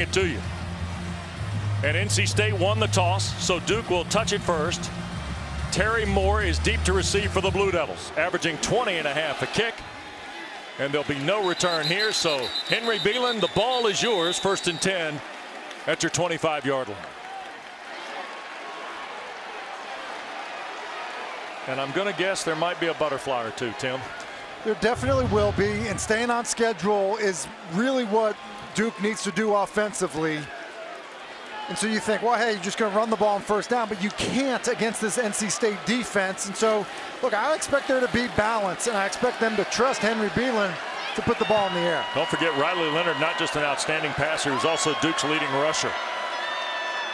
it to you. And NC State won the toss, so Duke will touch it first. Terry Moore is deep to receive for the Blue Devils, averaging 20.5 a kick. And there'll be no return here, so Henry Belin, the ball is yours, 1st and 10 at your 25-yard line. And I'm going to guess there might be a butterfly or two, Tim. There definitely will be, and staying on schedule is really what Duke needs to do offensively. And so you think, well, hey, you're just going to run the ball on 1st down, but you can't against this NC State defense. And so, look, I expect there to be balance, and I expect them to trust Henry Belin to put the ball in the air. Don't forget Riley Leonard, not just an outstanding passer, he's also Duke's leading rusher.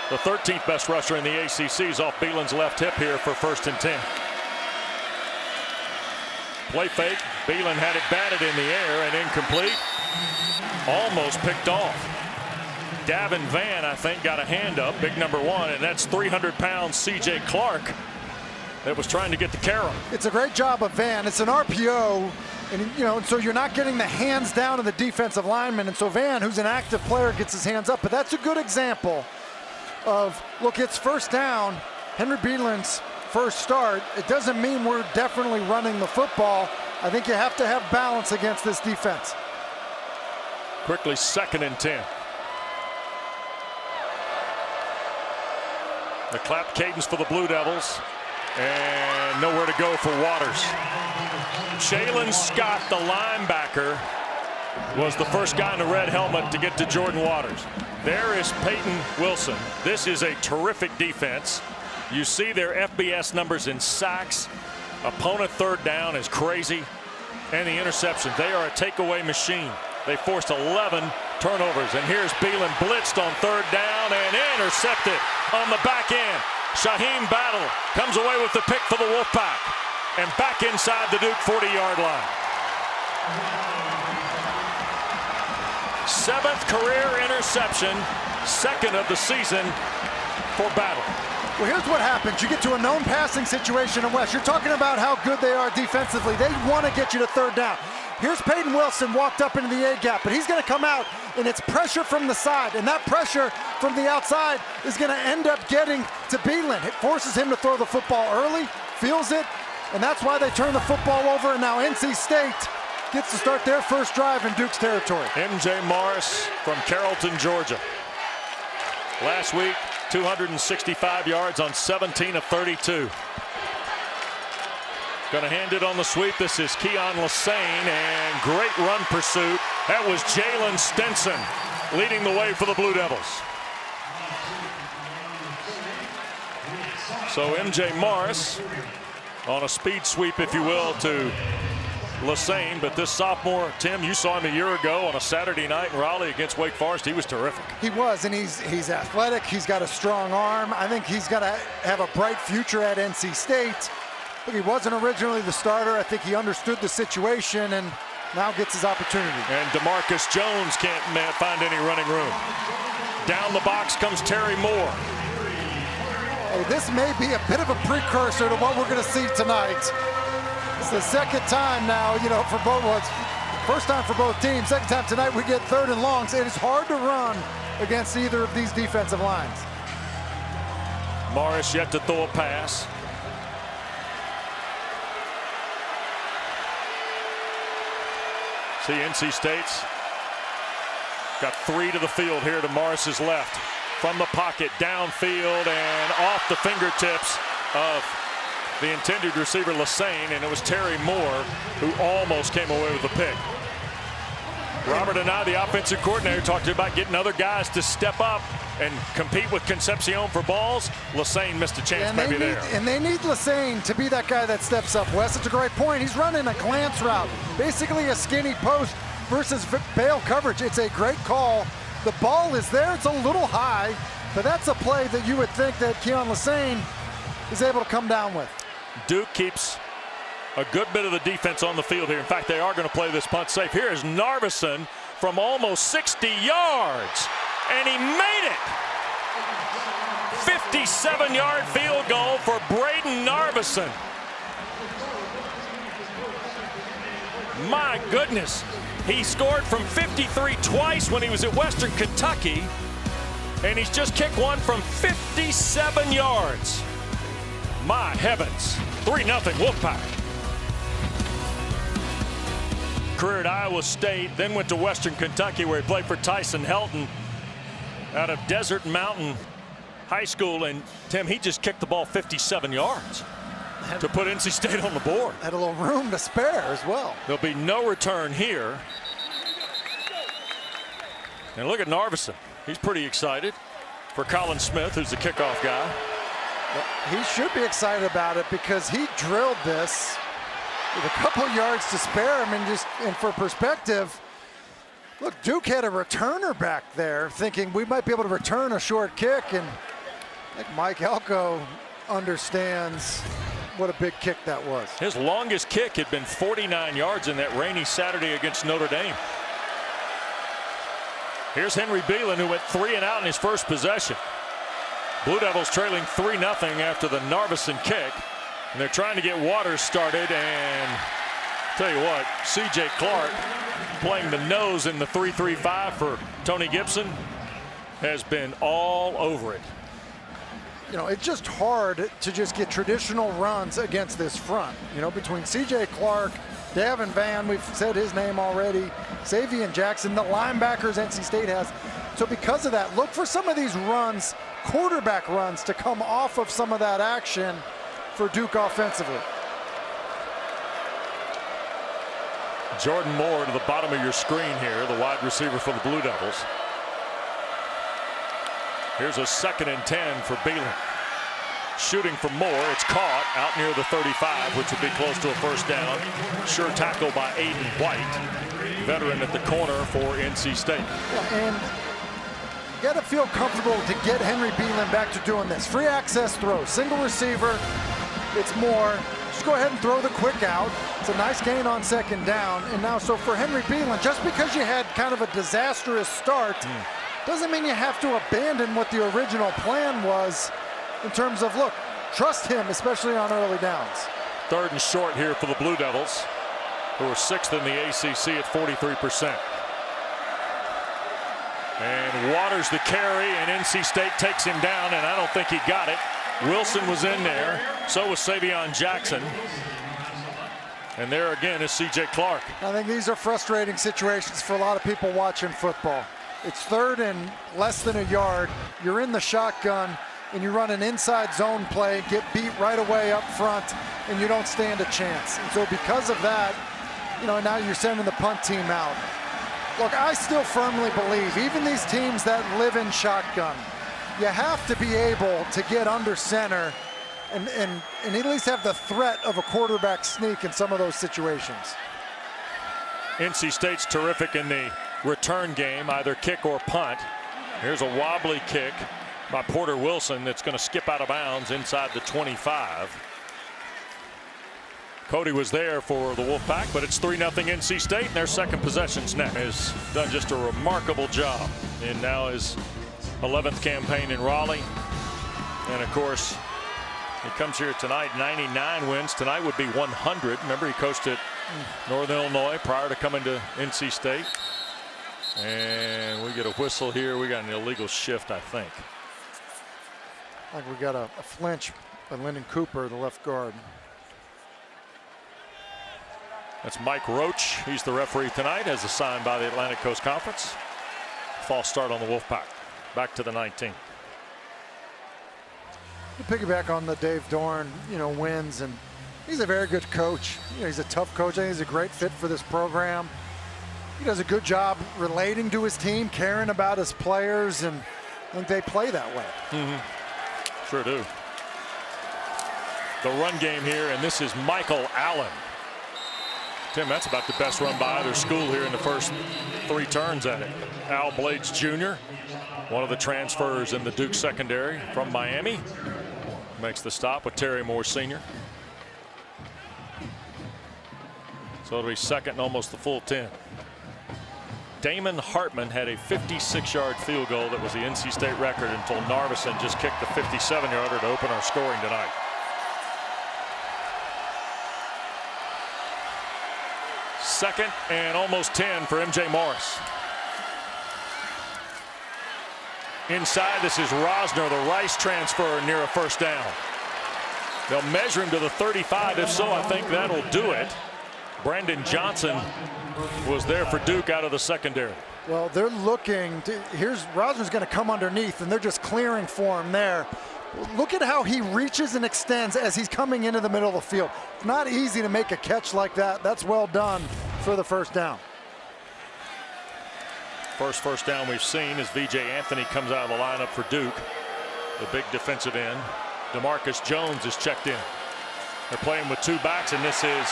The 13th best rusher in the ACC is off Belin's left hip here for 1st and 10. Play fake. Belin had it batted in the air and incomplete. Almost picked off. Davin Vann, I think, got a hand up, big number 1, and that's 300-pound C.J. Clark that was trying to get the carry. It's a great job of Vann. It's an RPO, and so you're not getting the hands down of the defensive lineman, and so Vann, who's an active player, gets his hands up. But that's a good example of, look, it's 1st down. Henry Belin's first start. It doesn't mean we're definitely running the football. I think you have to have balance against this defense. Quickly 2nd and 10. The clap cadence for the Blue Devils, and nowhere to go for Watrers. Jalen Scott, the linebacker, was the first guy in the red helmet to get to Jordan Watrers. There is Peyton Wilson. This is a terrific defense. You see their FBS numbers in sacks. Opponent 3rd down is crazy. And the interception. They are a takeaway machine. They forced 11 turnovers. And here's Belin blitzed on 3rd down and intercepted on the back end. Shaheem Battle comes away with the pick for the Wolfpack. And back inside the Duke 40-yard line. 7th career interception. 2nd of the season for Battle. Well, here's what happens. You get to a known passing situation in West. You're talking about how good they are defensively. They want to get you to 3rd down. Here's Peyton Wilson walked up into the A-gap, but he's going to come out, and it's pressure from the side. And that pressure from the outside is going to end up getting to Belin. It forces him to throw the football early, feels it, and that's why they turn the football over. And now NC State gets to start their first drive in Duke's territory. M.J. Morris from Carrollton, Georgia. Last week, 265 yards on 17 of 32. Going to hand it on the sweep. This is Keon Lesane, and great run pursuit. That was Jalen Stinson leading the way for the Blue Devils. So M.J. Morris on a speed sweep, if you will, to Lesane, but this sophomore, Tim, you saw him a year ago on a Saturday night in Raleigh against Wake Forest. He was terrific. He was, and he's athletic. He's got a strong arm. I think he's going to have a bright future at NC State. Look, he wasn't originally the starter. I think he understood the situation and now gets his opportunity. And DeMarcus Jones can't find any running room. Down the box comes Terry Moore. Hey, this may be a bit of a precursor to what we're going to see tonight. It's the 2nd time now, for both. Well, it's first time for both teams. 2nd time tonight we get 3rd and longs. It is hard to run against either of these defensive lines. Morris yet to throw a pass. See, NC State's got 3 to the field here to Morris's left. From the pocket, downfield, and off the fingertips of the intended receiver Lesane, and it was Terry Moore who almost came away with the pick. Robert and I, the offensive coordinator, talked about getting other guys to step up and compete with Concepcion for balls. Lesane missed a chance maybe there. And they need Lesane to be that guy that steps up, Wes. It's a great point. He's running a glance route, basically a skinny post versus bail coverage. It's a great call. The ball is there. It's a little high, but that's a play that you would think that Keon Lesane is able to come down with. Duke keeps a good bit of the defense on the field here. In fact, they are going to play this punt safe. Here is Narvis from almost 60 yards, and he made it. 57-yard field goal for Braden Narvis. My goodness. He scored from 53 twice when he was at Western Kentucky, and he's just kicked one from 57 yards. My heavens. 3-0 Wolfpack. Career at Iowa State, then went to Western Kentucky where he played for Tyson Helton out of Desert Mountain High School. And Tim, he just kicked the ball 57 yards to put NC State on the board. Had a little room to spare as well. There'll be no return here. And look at Narvis. He's pretty excited for Colin Smith, who's the kickoff guy. He should be excited about it because he drilled this with a couple yards to spare him. And for perspective, look, Duke had a returner back there thinking we might be able to return a short kick, and I think Mike Elko understands what a big kick that was. His longest kick had been 49 yards in that rainy Saturday against Notre Dame. Here's Henry Belin, who went 3 and out in his first possession. Blue Devils trailing 3-0 after the Narvis kick. And they're trying to get Watrers started, and tell you what, C.J. Clark playing the nose in the 3-3-5 for Tony Gibson has been all over it. You know, it's just hard to just get traditional runs against this front. You know, between C.J. Clark, Davin Vann, we've said his name already, Savion Jackson, the linebackers NC State has. So because of that, look for some of these runs, quarterback runs, to come off of some of that action for Duke offensively. Jordan Moore to the bottom of your screen here, the wide receiver for the Blue Devils. Here's a 2nd and 10 for Belin. Shooting from Moore, it's caught out near the 35, which would be close to a first down. Sure tackle by Aiden White, veteran at the corner for NC State. And you got to feel comfortable to get Henry Belin back to doing this. Free access throw, single receiver, it's Moore. Just go ahead and throw the quick out. It's a nice gain on 2nd down. And now, so for Henry Belin, just because you had kind of a disastrous start, doesn't mean you have to abandon what the original plan was in terms of, look, trust him, especially on early downs. 3rd and short here for the Blue Devils, who are 6th in the ACC at 43%. And Watrers the carry, and NC State takes him down, and I don't think he got it. Wilson was in there, so was Savion Jackson. And there again is C.J. Clark. I think these are frustrating situations for a lot of people watching football. It's 3rd and less than a yard. You're in the shotgun, and you run an inside zone play, get beat right away up front, and you don't stand a chance. And so because of that, you know, now you're sending the punt team out. Look, I still firmly believe, even these teams that live in shotgun, you have to be able to get under center and at least have the threat of a quarterback sneak in some of those situations. NC State's terrific in the return game, either kick or punt. Here's a wobbly kick by Porter Wilson that's going to skip out of bounds inside the 25. Cody was there for the Wolfpack, but it's 3-0 NC State, and their 2nd possession's next. Has done just a remarkable job in now his 11th campaign in Raleigh. And of course, he comes here tonight, 99 wins. Tonight would be 100. Remember, he coached at Northern Illinois prior to coming to NC State. And we get a whistle here. We got an illegal shift, I think. I think we got a flinch by Lyndon Cooper, the left guard. That's Mike Roach. He's the referee tonight, as assigned by the Atlantic Coast Conference. False start on the Wolfpack. Back to the 19. To piggyback on the Dave Dorn, you know, wins, and he's a very good coach. You know, he's a tough coach. I think he's a great fit for this program. He does a good job relating to his team, caring about his players, and I think they play that way. Sure do. The run game here, and this is Michael Allen. Tim, that's about the best run by either school here in the first 3 turns at it. Al Blades Jr., one of the transfers in the Duke secondary from Miami, makes the stop with Terry Moore Sr. So it'll be 2nd and almost the full 10. Damon Hartman had a 56-yard field goal that was the NC State record until Narvis just kicked the 57-yarder to open our scoring tonight. 2nd and almost 10 for MJ Morris. Inside, this is Rosner, the Rice transfer, near a 1st down. They'll measure him to the 35. If so, I think that'll do it. Brandon Johnson was there for Duke out of the secondary. Well, they're looking to, here's Rosner's going to come underneath, and they're just clearing for him there. Look at how he reaches and extends as he's coming into the middle of the field. It's not easy to make a catch like that. That's well done for the 1st down. First down we've seen as VJ Anthony comes out of the lineup for Duke. The big defensive end. DeMarcus Jones is checked in. They're playing with 2 backs, and this is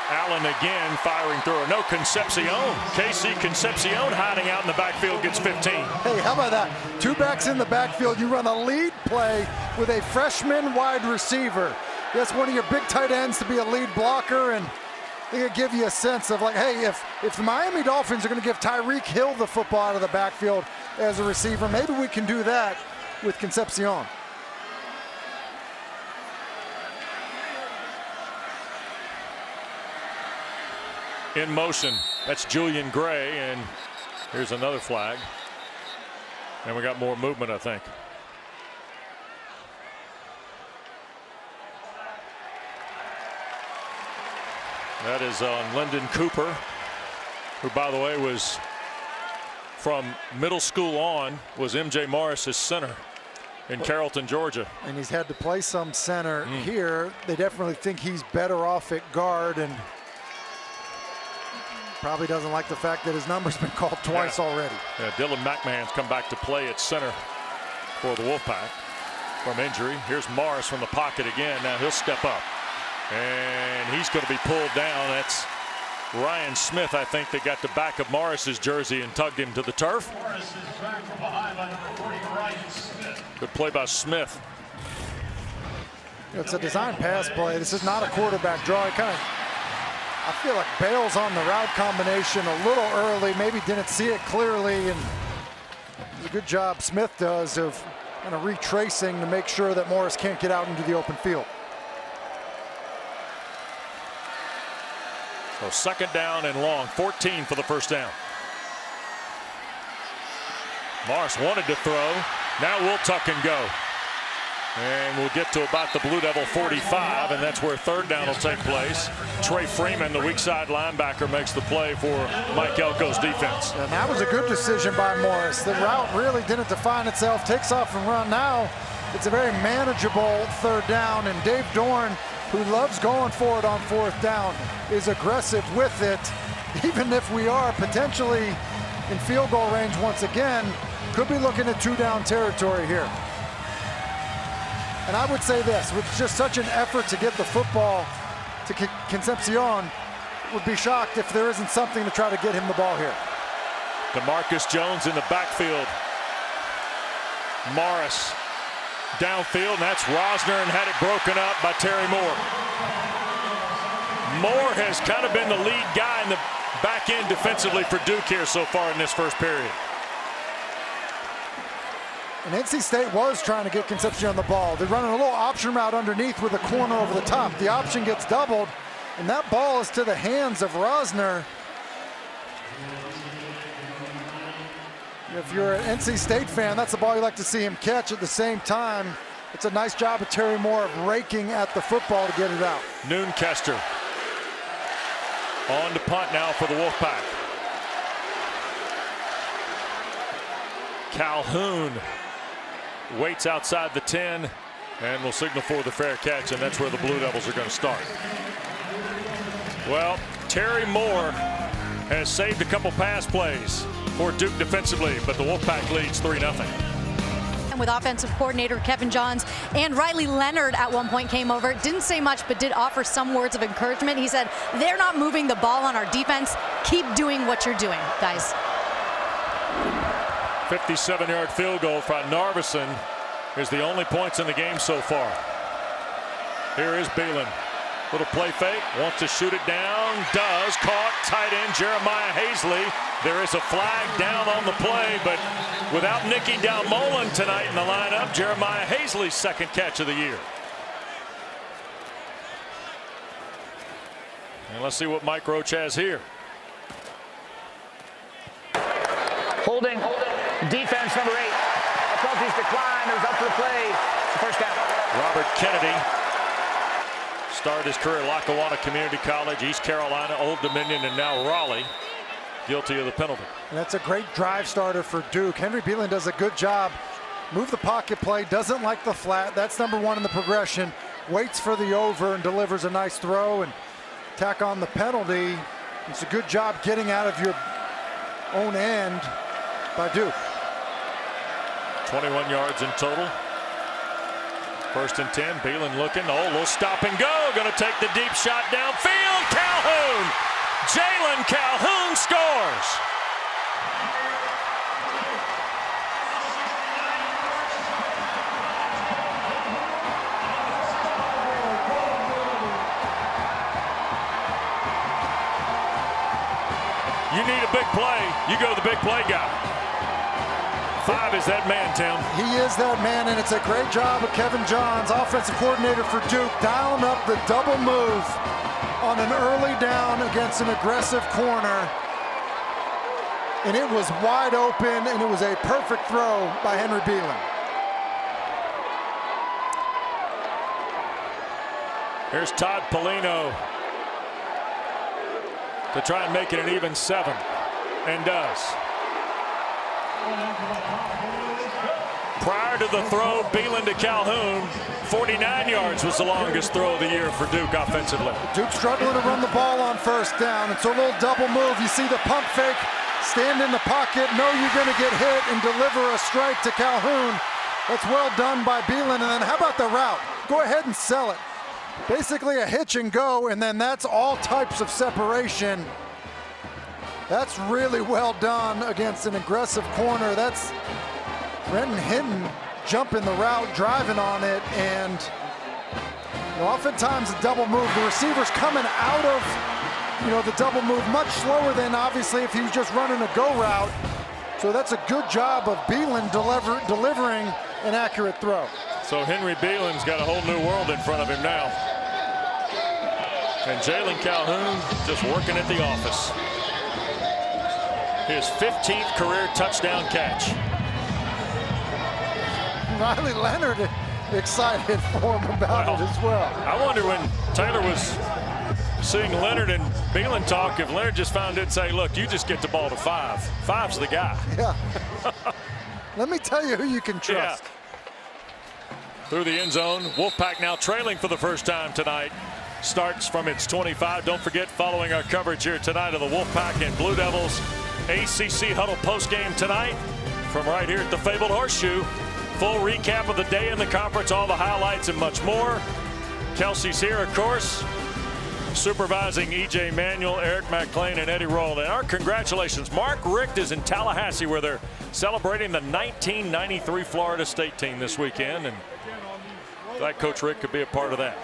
Allen again firing through. No, Concepcion. KC Concepcion hiding out in the backfield gets 15. Hey, how about that? 2 backs in the backfield. You run a lead play with a freshman wide receiver. That's one of your big tight ends to be a lead blocker, and they could give you a sense of like, hey, if the Miami Dolphins are going to give Tyreek Hill the football out of the backfield as a receiver, maybe we can do that with Concepcion. In motion, that's Julian Gray, and here's another flag. And we got more movement, I think. That is on Lyndon Cooper, who, by the way, was from middle school on, was MJ Morris's center in Carrollton, Georgia. And he's had to play some center here. They definitely think he's better off at guard, and probably doesn't like the fact that his number's been called twice already. Yeah, Dylan McMahon's come back to play at center for the Wolfpack from injury. Here's Morris from the pocket again. Now he'll step up, and he's going to be pulled down. That's Ryan Smith, I think, that got the back of Morris's jersey and tugged him to the turf. Morris is back from behind by number 40, Ryan Smith. Good play by Smith. It's a design pass play. This is not a quarterback draw. It kind of, I feel like bails on the route combination a little early, maybe didn't see it clearly, and it's a good job Smith does of kind of retracing to make sure that Morris can't get out into the open field. So 2nd down and long, 14 for the 1st down. Morris wanted to throw. Now we'll tuck and go. And we'll get to about the Blue Devil 45, and that's where 3rd down will take place. Trey Freeman, the weak side linebacker, makes the play for Mike Elko's defense. And that was a good decision by Morris. The route really didn't define itself. Takes off and run. Now it's a very manageable 3rd down, and Dave Dorn, who loves going for it on 4th down, is aggressive with it. Even if we are potentially in field goal range once again, could be looking at 2-down territory here. And I would say this, with just such an effort to get the football to Concepcion, would be shocked if there isn't something to try to get him the ball here. DeMarcus Jones in the backfield. Morris downfield, and that's Rosner, and had it broken up by Terry Moore. Moore has kind of been the lead guy in the back end defensively for Duke here so far in this 1st period. And NC State was trying to get Concepcion the ball. They're running a little option route underneath with a corner over the top. The option gets doubled, and that ball is to the hands of Rosner. If you're an NC State fan, that's the ball you like to see him catch. At the same time, it's a nice job of Terry Moore of raking at the football to get it out. Noonkester on to punt now for the Wolfpack. Calhoun waits outside the 10 and will signal for the fair catch, and that's where the Blue Devils are going to start. Well, Terry Moore has saved a couple pass plays for Duke defensively, but the Wolfpack leads 3-0. With offensive coordinator Kevin Johns and Riley Leonard at one point came over. Didn't say much, but did offer some words of encouragement. He said, they're not moving the ball on our defense. Keep doing what you're doing, guys. 57-yard field goal from Narvis is the only points in the game so far. Here is Belin. Little play fake, wants to shoot it down, does, caught, tight end Jeremiah Hazley. There is a flag down on the play, but without Nicky Dalmolin tonight in the lineup, Jeremiah Hazley's 2nd catch of the year. And let's see what Mike Roach has here. Holding. Defense number 8. Penalties decline. There's up for the play. First down. Robert Kennedy started his career at Lackawanna Community College, East Carolina, Old Dominion, and now Raleigh. Guilty of the penalty. And that's a great drive starter for Duke. Henry Belin does a good job. Move the pocket play, doesn't like the flat. That's number 1 in the progression. Waits for the over and delivers a nice throw and tack on the penalty. It's a good job getting out of your own end by Duke. 21 yards in total. 1st and 10. Belin looking. Oh, little stop and go. Going to take the deep shot downfield. Calhoun. Jalen Calhoun scores. You need a big play. You go to the big play guy. 5 is that man, Tim. He is that man, and it's a great job of Kevin Johns, offensive coordinator for Duke, dialing up the double move on an early down against an aggressive corner. And it was wide open, and it was a perfect throw by Henry Belin. Here's Todd Pelino to try and make it an even 7, and does. Prior to the throw, Belin to Calhoun, 49 yards was the longest throw of the year for Duke offensively. Duke struggling to run the ball on 1st down. It's a little double move. You see the pump fake, stand in the pocket, know you're going to get hit, and deliver a strike to Calhoun. That's well done by Belin. And then how about the route? Go ahead and sell it. Basically a hitch and go, and then that's all types of separation. That's really well done against an aggressive corner. That's Renton Hinton jumping the route, driving on it, and oftentimes a double move. The receiver's coming out of the double move much slower than obviously if he was just running a go route. So that's a good job of Belin delivering an accurate throw. So Henry Belin's got a whole new world in front of him now. And Jalen Calhoun just working at the office. His 15th career touchdown catch. Riley Leonard excited for him about it as well. I wonder when Taylor was seeing Leonard and Belin talk, if Leonard just found it and say, look, you just get the ball to 5. 5's the guy. Yeah. Let me tell you who you can trust. Yeah. Through the end zone. Wolfpack now trailing for the first time tonight. Starts from its 25. Don't forget, following our coverage here tonight of the Wolfpack and Blue Devils ACC Huddle postgame tonight from right here at the fabled Horseshoe. Full recap of the day in the conference, all the highlights and much more. Kelsey's here, of course, supervising E.J. Manuel, Eric McClain, and Eddie Roll. And our congratulations. Mark Richt is in Tallahassee where they're celebrating the 1993 Florida State team this weekend. And that Coach Richt could be a part of that.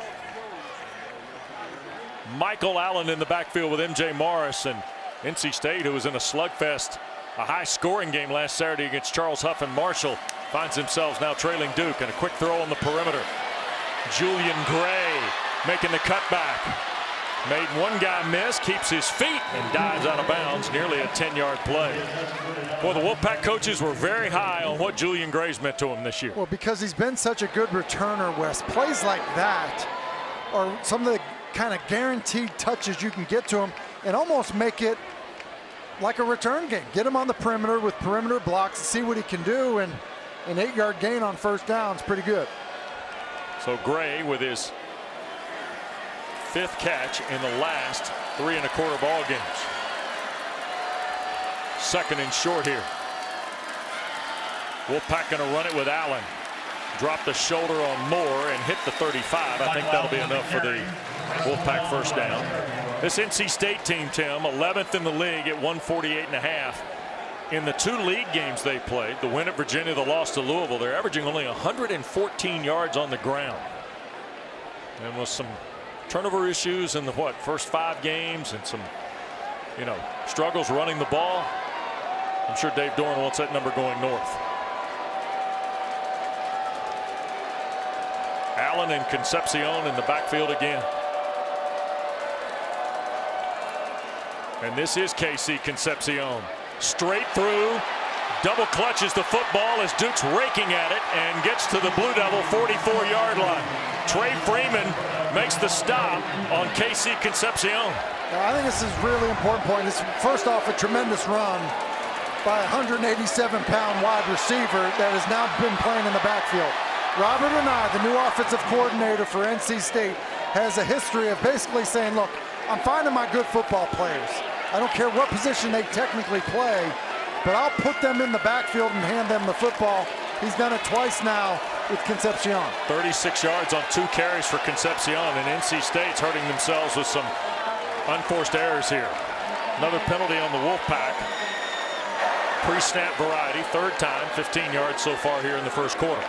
Michael Allen in the backfield with M.J. Morris, and NC State, who was in a slugfest, a high-scoring game last Saturday against Charles Huff and Marshall, finds themselves now trailing Duke, and a quick throw on the perimeter. Julian Gray making the cutback. Made one guy miss, keeps his feet, and dives out of bounds, nearly a 10-yard play. Boy, the Wolfpack coaches were very high on what Julian Gray's meant to him this year. Well, because he's been such a good returner, Wes. Plays like that are some of the kind of guaranteed touches you can get to him and almost make it like a return game. Get him on the perimeter with perimeter blocks, see what he can do, and an 8-yard gain on 1st down is pretty good. So Gray with his 5th catch in the last 3 1/4 ball games. 2nd and short here. Wolfpack going to run it with Allen. Drop the shoulder on Moore and hit the 35. I think that'll be enough for the Wolfpack first down. This NC State team, Tim, 11th in the league at 148.5. In the 2 league games they played, the win at Virginia, the loss to Louisville, they're averaging only 114 yards on the ground. And with some turnover issues in the first 5 games and some struggles running the ball, I'm sure Dave Doran wants that number going north. Allen and Concepcion in the backfield again. And this is KC Concepcion. Straight through, double clutches the football as Duke's raking at it and gets to the Blue Devil 44-yard line. Trey Freeman makes the stop on KC Concepcion. I think this is a really important point. This first off, a tremendous run by a 187-pound wide receiver that has now been playing in the backfield. Robert Anai, the new offensive coordinator for NC State, has a history of basically saying, look, I'm finding my good football players. I don't care what position they technically play, but I'll put them in the backfield and hand them the football. He's done it twice now with Concepcion. 36 yards on 2 carries for Concepcion, and NC State's hurting themselves with some unforced errors here. Another penalty on the Wolfpack. Pre-snap variety, third time, 15 yards so far here in the first quarter.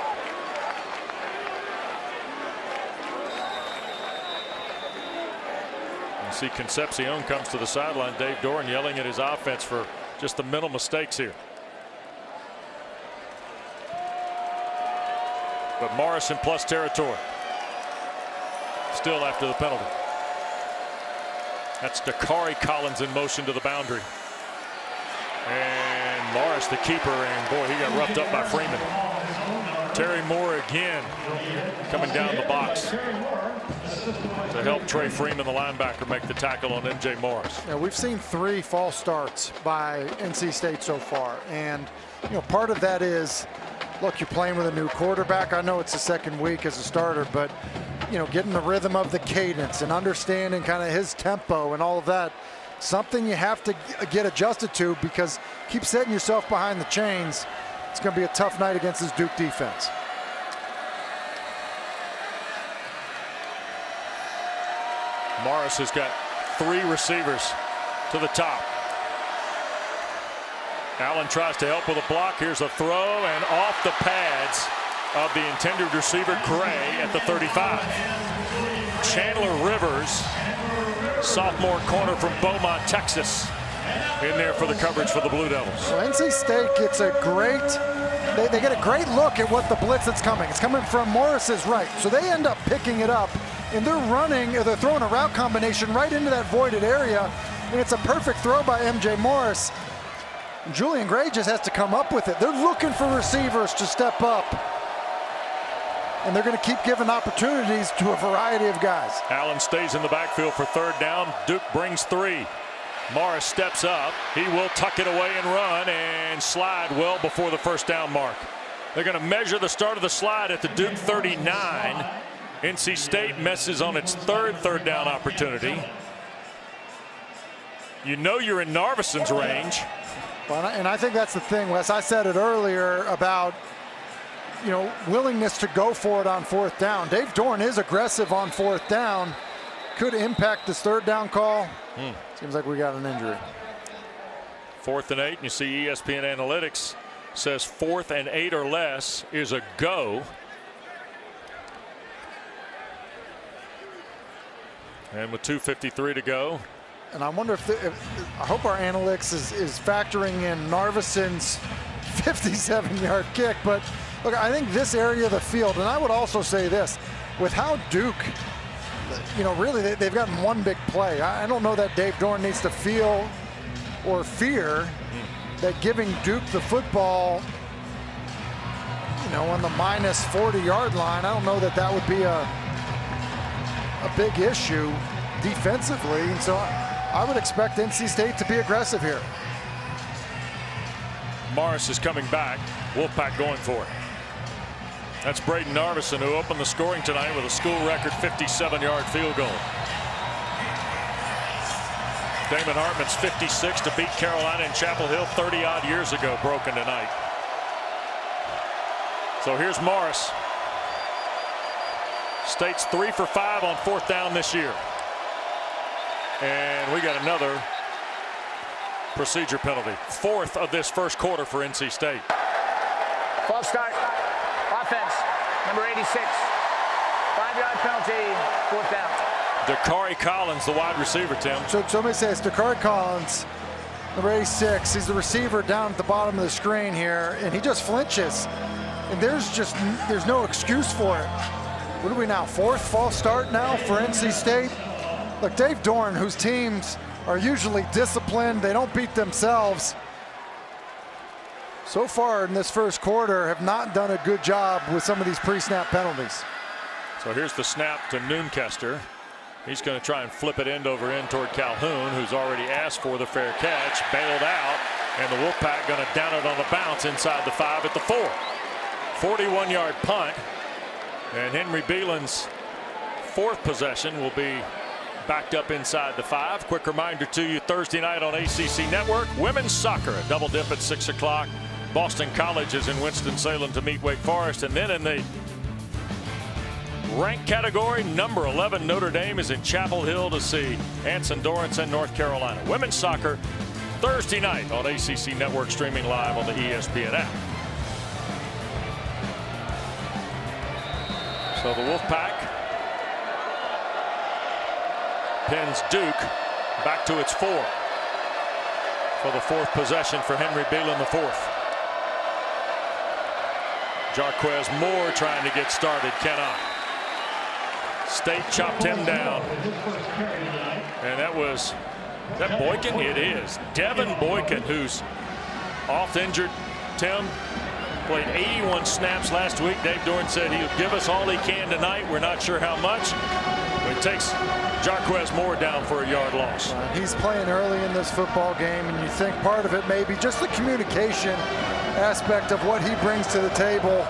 You see Concepcion comes to the sideline. Dave Doran yelling at his offense for just the mental mistakes here. But Morrison plus territory. Still after the penalty. That's Dakari Collins in motion to the boundary. And Morris, the keeper, and boy, he got roughed up by Freeman. Terry Moore again coming down the box to help Trey Freeman, the linebacker, make the tackle on M.J. Morris. Yeah, we've seen 3 false starts by NC State so far, and part of that is, look, you're playing with a new quarterback. I know it's the second week as a starter, but getting the rhythm of the cadence and understanding kind of his tempo and all of that, something you have to get adjusted to, because keep setting yourself behind the chains. It's going to be a tough night against this Duke defense. Morris has got 3 receivers to the top. Allen tries to help with a block. Here's a throw, and off the pads of the intended receiver, Gray, at the 35. Chandler Rivers, sophomore corner from Beaumont, Texas, in there for the coverage for the Blue Devils. So NC State gets a great, they get a great look at what the blitz that's coming. It's coming from Morris's right. So they end up picking it up, and they're throwing a route combination right into that voided area, and it's a perfect throw by M.J. Morris. And Julian Gray just has to come up with it. They're looking for receivers to step up, and they're going to keep giving opportunities to a variety of guys. Allen stays in the backfield for third down. Duke brings 3. Morris steps up. He will tuck it away and run and slide well before the first down mark. They're going to measure the start of the slide at the Duke 39. NC State messes on its third down opportunity. You're in Narvison's range. Well, and I think that's the thing, Wes. I said it earlier about willingness to go for it on 4th down. Dave Doran is aggressive on 4th down. Could impact this 3rd down call. Seems like we got an injury. 4th and 8, and you see ESPN Analytics says 4th and 8 or less is a go. And with 2:53 to go. And I wonder if I hope our analytics is factoring in Narvison's 57-yard kick. But look, I think this area of the field, and I would also say this, with how Duke, really they've gotten one big play. I don't know that Dave Doran needs to feel or fear that giving Duke the football, on the minus 40-yard line, I don't know that would be a big issue defensively. And so I would expect NC State to be aggressive here. Morris is coming back. Wolfpack going for it. That's Braden Narvison, who opened the scoring tonight with a school record 57-yard field goal. Damon Hartman's 56 to beat Carolina in Chapel Hill 30-odd years ago, broken tonight. So here's Morris. State's 3 for 5 on 4th down this year. And we got another procedure penalty. 4th of this first quarter for NC State. False start. Offense, number 86. 5-yard penalty, 4th down. Dakari Collins, the wide receiver, Tim. So let me say it's Dakari Collins, number 86. He's the receiver down at the bottom of the screen here, and he just flinches. And there's no excuse for it. What are we now, 4th false start now for NC State? Look, Dave Doran, whose teams are usually disciplined. They don't beat themselves. So far in this first quarter, have not done a good job with some of these pre-snap penalties. So here's the snap to Noonkester. He's going to try and flip it end over end toward Calhoun, who's already asked for the fair catch, bailed out, and the Wolfpack going to down it on the bounce inside the 5 at the 4. 41-yard punt, and Henry Belin's 4th possession will be backed up inside the 5. Quick reminder to you, Thursday night on ACC Network, women's soccer, a double dip at 6 o'clock. Boston College is in Winston-Salem to meet Wake Forest, and then in the ranked category, number 11 Notre Dame is in Chapel Hill to see Anson Dorrance and North Carolina. Women's soccer Thursday night on ACC Network, streaming live on the ESPN app. So the Wolfpack pins Duke back to its 4 for the 4th possession for Henry Belin IV. Jarquez Moore trying to get started, cannot. State chopped him down. And that was Boykin? It is. Devin Boykin, who's off injured. Tim played 81 snaps last week. Dave Doran said he'll give us all he can tonight. We're not sure how much. But it takes Jarquez Moore down for a yard loss. He's playing early in this football game, and you think part of it may be just the communication aspect of what he brings to the table.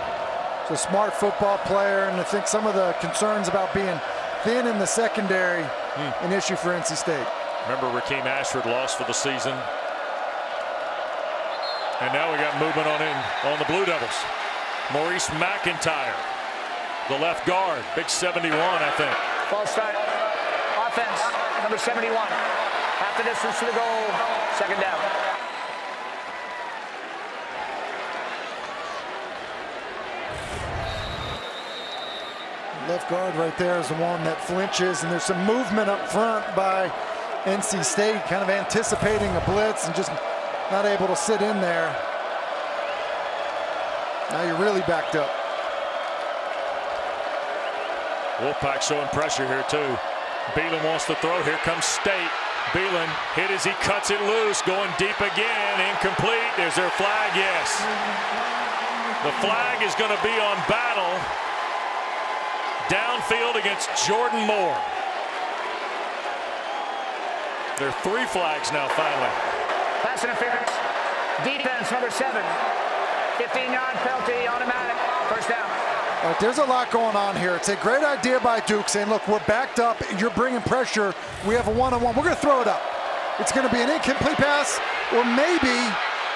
He's a smart football player, and I think some of the concerns about being thin in the secondary, an issue for NC State. Remember, Rakeem Ashford lost for the season. And now we got movement on the Blue Devils. Maurice McIntyre, the left guard, big 71, I think. False start. Offense, number 71. Half the distance to the goal. 2nd down. Left guard right there is the one that flinches, and there's some movement up front by NC State, kind of anticipating a blitz and just not able to sit in there. Now you're really backed up. Wolfpack showing pressure here too. Belin wants to throw. Here comes State. Belin hit as he cuts it loose, going deep again, incomplete. There's their flag, yes. The flag is going to be on Battle. Downfield against Jordan Moore. There are 3 flags now finally. Pass interference. Defense, number 7. 15-yard penalty, automatic. 1st down. All right, there's a lot going on here. It's a great idea by Duke saying, look, we're backed up. You're bringing pressure. We have a one-on-one. We're going to throw it up. It's going to be an incomplete pass, or maybe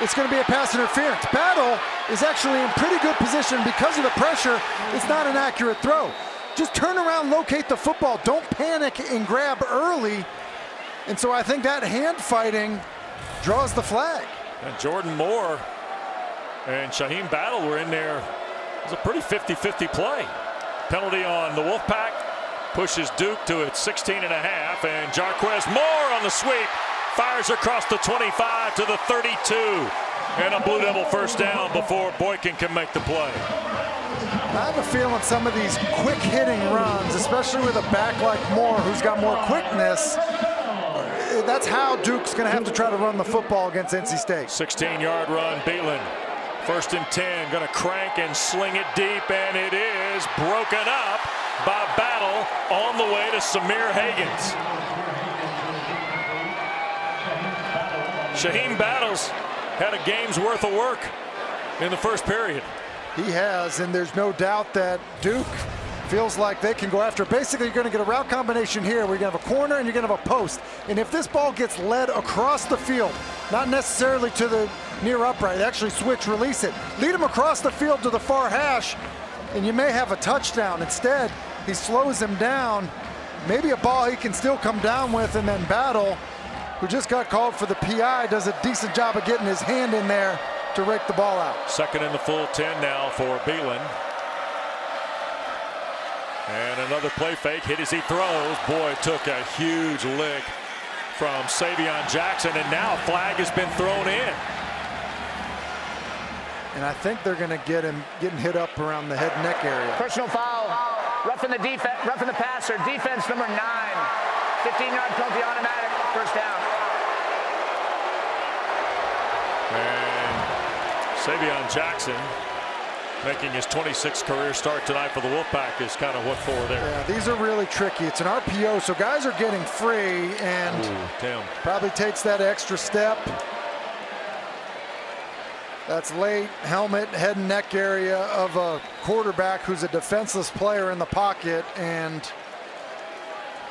it's going to be a pass interference. Battle is actually in pretty good position because of the pressure. It's not an accurate throw. Just turn around, locate the football. Don't panic and grab early. And so I think that hand fighting draws the flag. And Jordan Moore and Shaheem Battle were in there. It was a pretty 50-50 play. Penalty on the Wolfpack pushes Duke to its 16.5, and Jarquez Moore on the sweep fires across the 25 to the 32, and a Blue Devil 1st down before Boykin can make the play. I have a feeling some of these quick hitting runs, especially with a back like Moore who's got more quickness, that's how Duke's going to have to try to run the football against NC State. 16-yard run, Belin. 1st and 10, going to crank and sling it deep, and it is broken up by Battle on the way to Samir Hagans. Shaheem Battles had a game's worth of work in the 1st period. He has, and there's no doubt that Duke feels like they can go after. Basically, you're going to get a route combination here where you're going to have a corner and you're going to have a post. And if this ball gets led across the field, not necessarily to the near upright, actually switch, release it, lead him across the field to the far hash, and you may have a touchdown. Instead, he slows him down. Maybe a ball he can still come down with, and then Battle, who just got called for the PI, does a decent job of getting his hand in there to rake the ball out. 2nd and the full 10 now for Belin. And another play fake, hit as he throws. Boy, took a huge lick from Savion Jackson, and now a flag has been thrown in. And I think they're going to get him getting hit up around the head neck area. Personal foul, roughing the passer, defense number 9. 15-yard penalty, automatic, 1st down. And Savion Jackson, making his 26th career start tonight for the Wolfpack, is kind of what for there. Yeah, these are really tricky. It's an RPO, so guys are getting free, and probably takes that extra step. That's late. Helmet, head and neck area of a quarterback who's a defenseless player in the pocket, and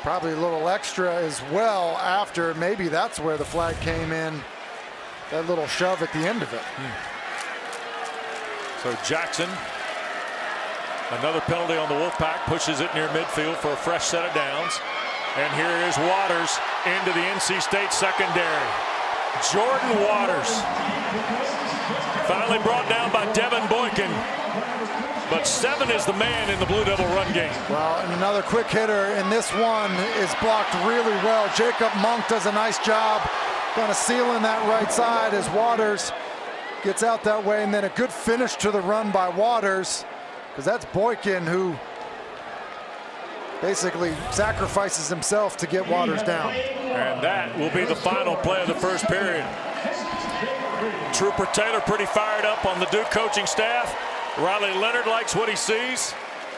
probably a little extra as well after. Maybe that's where the flag came in, that little shove at the end of it. So Jackson, another penalty on the Wolfpack, pushes it near midfield for a fresh set of downs. And here is Watrers into the NC State secondary. Jordan Watrers, finally brought down by Devin Boykin. But 7 is the man in the Blue Devil run game. Well, and another quick hitter, and this one is blocked really well. Jacob Monk does a nice job kind of sealing that right side as Watrers gets out that way, and then a good finish to the run by Watrers, because that's Boykin who basically sacrifices himself to get Watrers down. And that will be the final play of the first period. Trooper Taylor pretty fired up on the Duke coaching staff. Riley Leonard likes what he sees.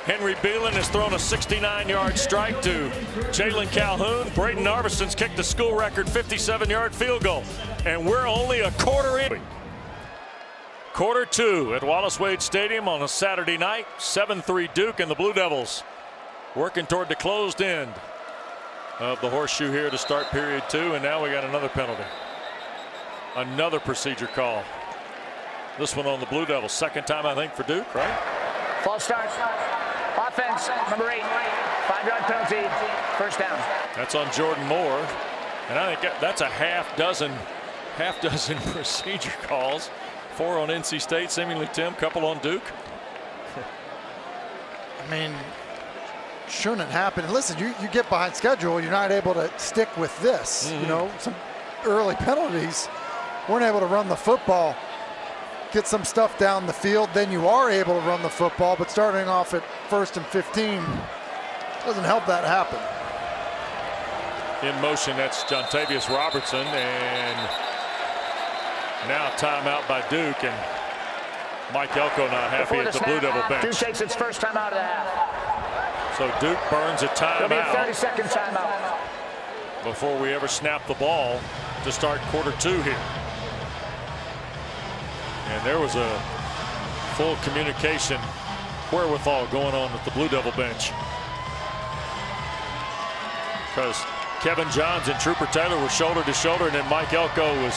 Henry Belin has thrown a 69-yard strike to Jalen Calhoun. Braden Narvison's kicked the school record 57-yard field goal. And we're only a quarter in. Quarter 2 at Wallace Wade Stadium on a Saturday night. 7-3 Duke, and the Blue Devils working toward the closed end of the horseshoe here to start period 2. And now we got another penalty. Another procedure call. This one on the Blue Devils. Second time, I think, for Duke, right? False start. Offense, number 8. 5-yard penalty. First down. That's on Jordan Moore. And I think that's a half dozen procedure calls. 4 on NC State, seemingly, Tim, couple on Duke. I mean, shouldn't happen. Listen, you get behind schedule, you're not able to stick with this. You know, some early penalties. Weren't able to run the football, get some stuff down the field, then you are able to run the football, but starting off at 1st and 15 doesn't help that happen. In motion, that's Jontavius Robertson, and now timeout by Duke, and Mike Elko not happy at the Blue Devil bench. Duke takes its first timeout of the half. So Duke burns a It'll be a timeout 30-second timeout before we ever snap the ball to start quarter 2 here. And there was a full communication wherewithal going on at the Blue Devil bench, because Kevin Johns and Trooper Taylor were shoulder to shoulder, and then Mike Elko was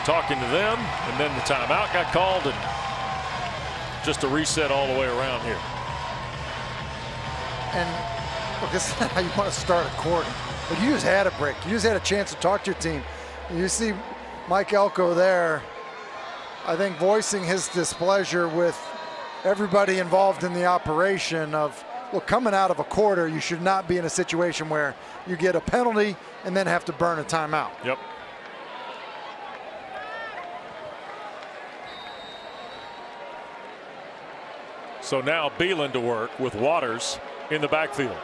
talking to them, and then the timeout got called, and just a reset all the way around here. And look, this is how you want to start a quarter. Like, you just had a break. You just had a chance to talk to your team. And you see Mike Elko there, I think, voicing his displeasure with everybody involved in the operation of, well, coming out of a quarter, you should not be in a situation where you get a penalty and then have to burn a timeout. Yep. So now Belin to work with Watrers in the backfield.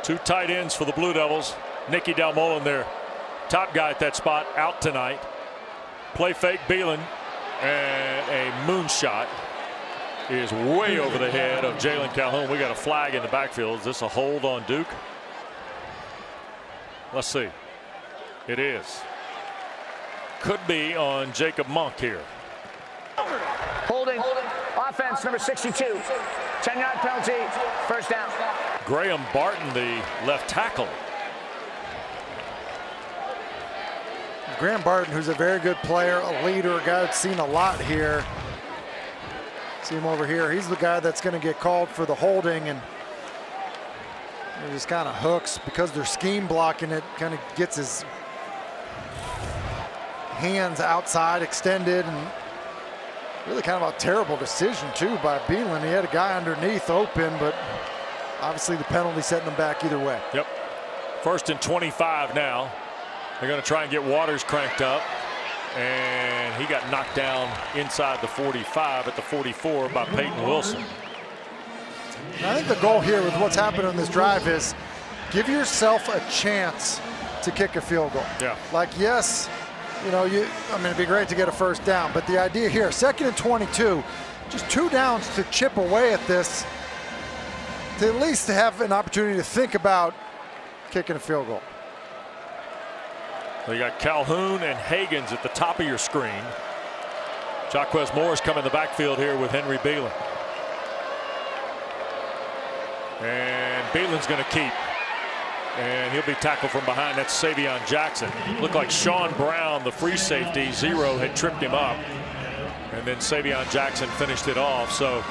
2 tight ends for the Blue Devils. Nicky Dalmolin, their top guy at that spot, out tonight. Play fake Belin, and a moonshot is way over the head of Jalen Calhoun. We got a flag in the backfield. Is this a hold on Duke? Let's see. It is. Could be on Jacob Monk here. Holding. Offense, number 62. 10-yard penalty. First down. Graham Barton, the left tackle. Graham Barton, who's a very good player, a leader, a guy that's seen a lot here. See him over here. He's the guy that's going to get called for the holding, and he just kind of hooks because they're scheme blocking it, kind of gets his hands outside extended, and really kind of a terrible decision too by Belin. He had a guy underneath open, but obviously the penalty setting him back either way. Yep. 1st and 25 now. They're going to try and get Watrers cranked up, and he got knocked down inside the 45 at the 44 by Peyton Wilson. And I think the goal here with what's happened on this drive is give yourself a chance to kick a field goal. Yeah. Like, yes, I mean, it'd be great to get a first down, but the idea here, 2nd and 22, just 2 downs to chip away at this, to at least have an opportunity to think about kicking a field goal. Well, you got Calhoun and Hagans at the top of your screen. Jaquez Moore's come in the backfield here with Henry Belin. And Belin's going to keep. And he'll be tackled from behind. That's Savion Jackson. Looked like Sean Brown, the free safety, zero, had tripped him up. And then Savion Jackson finished it off. So,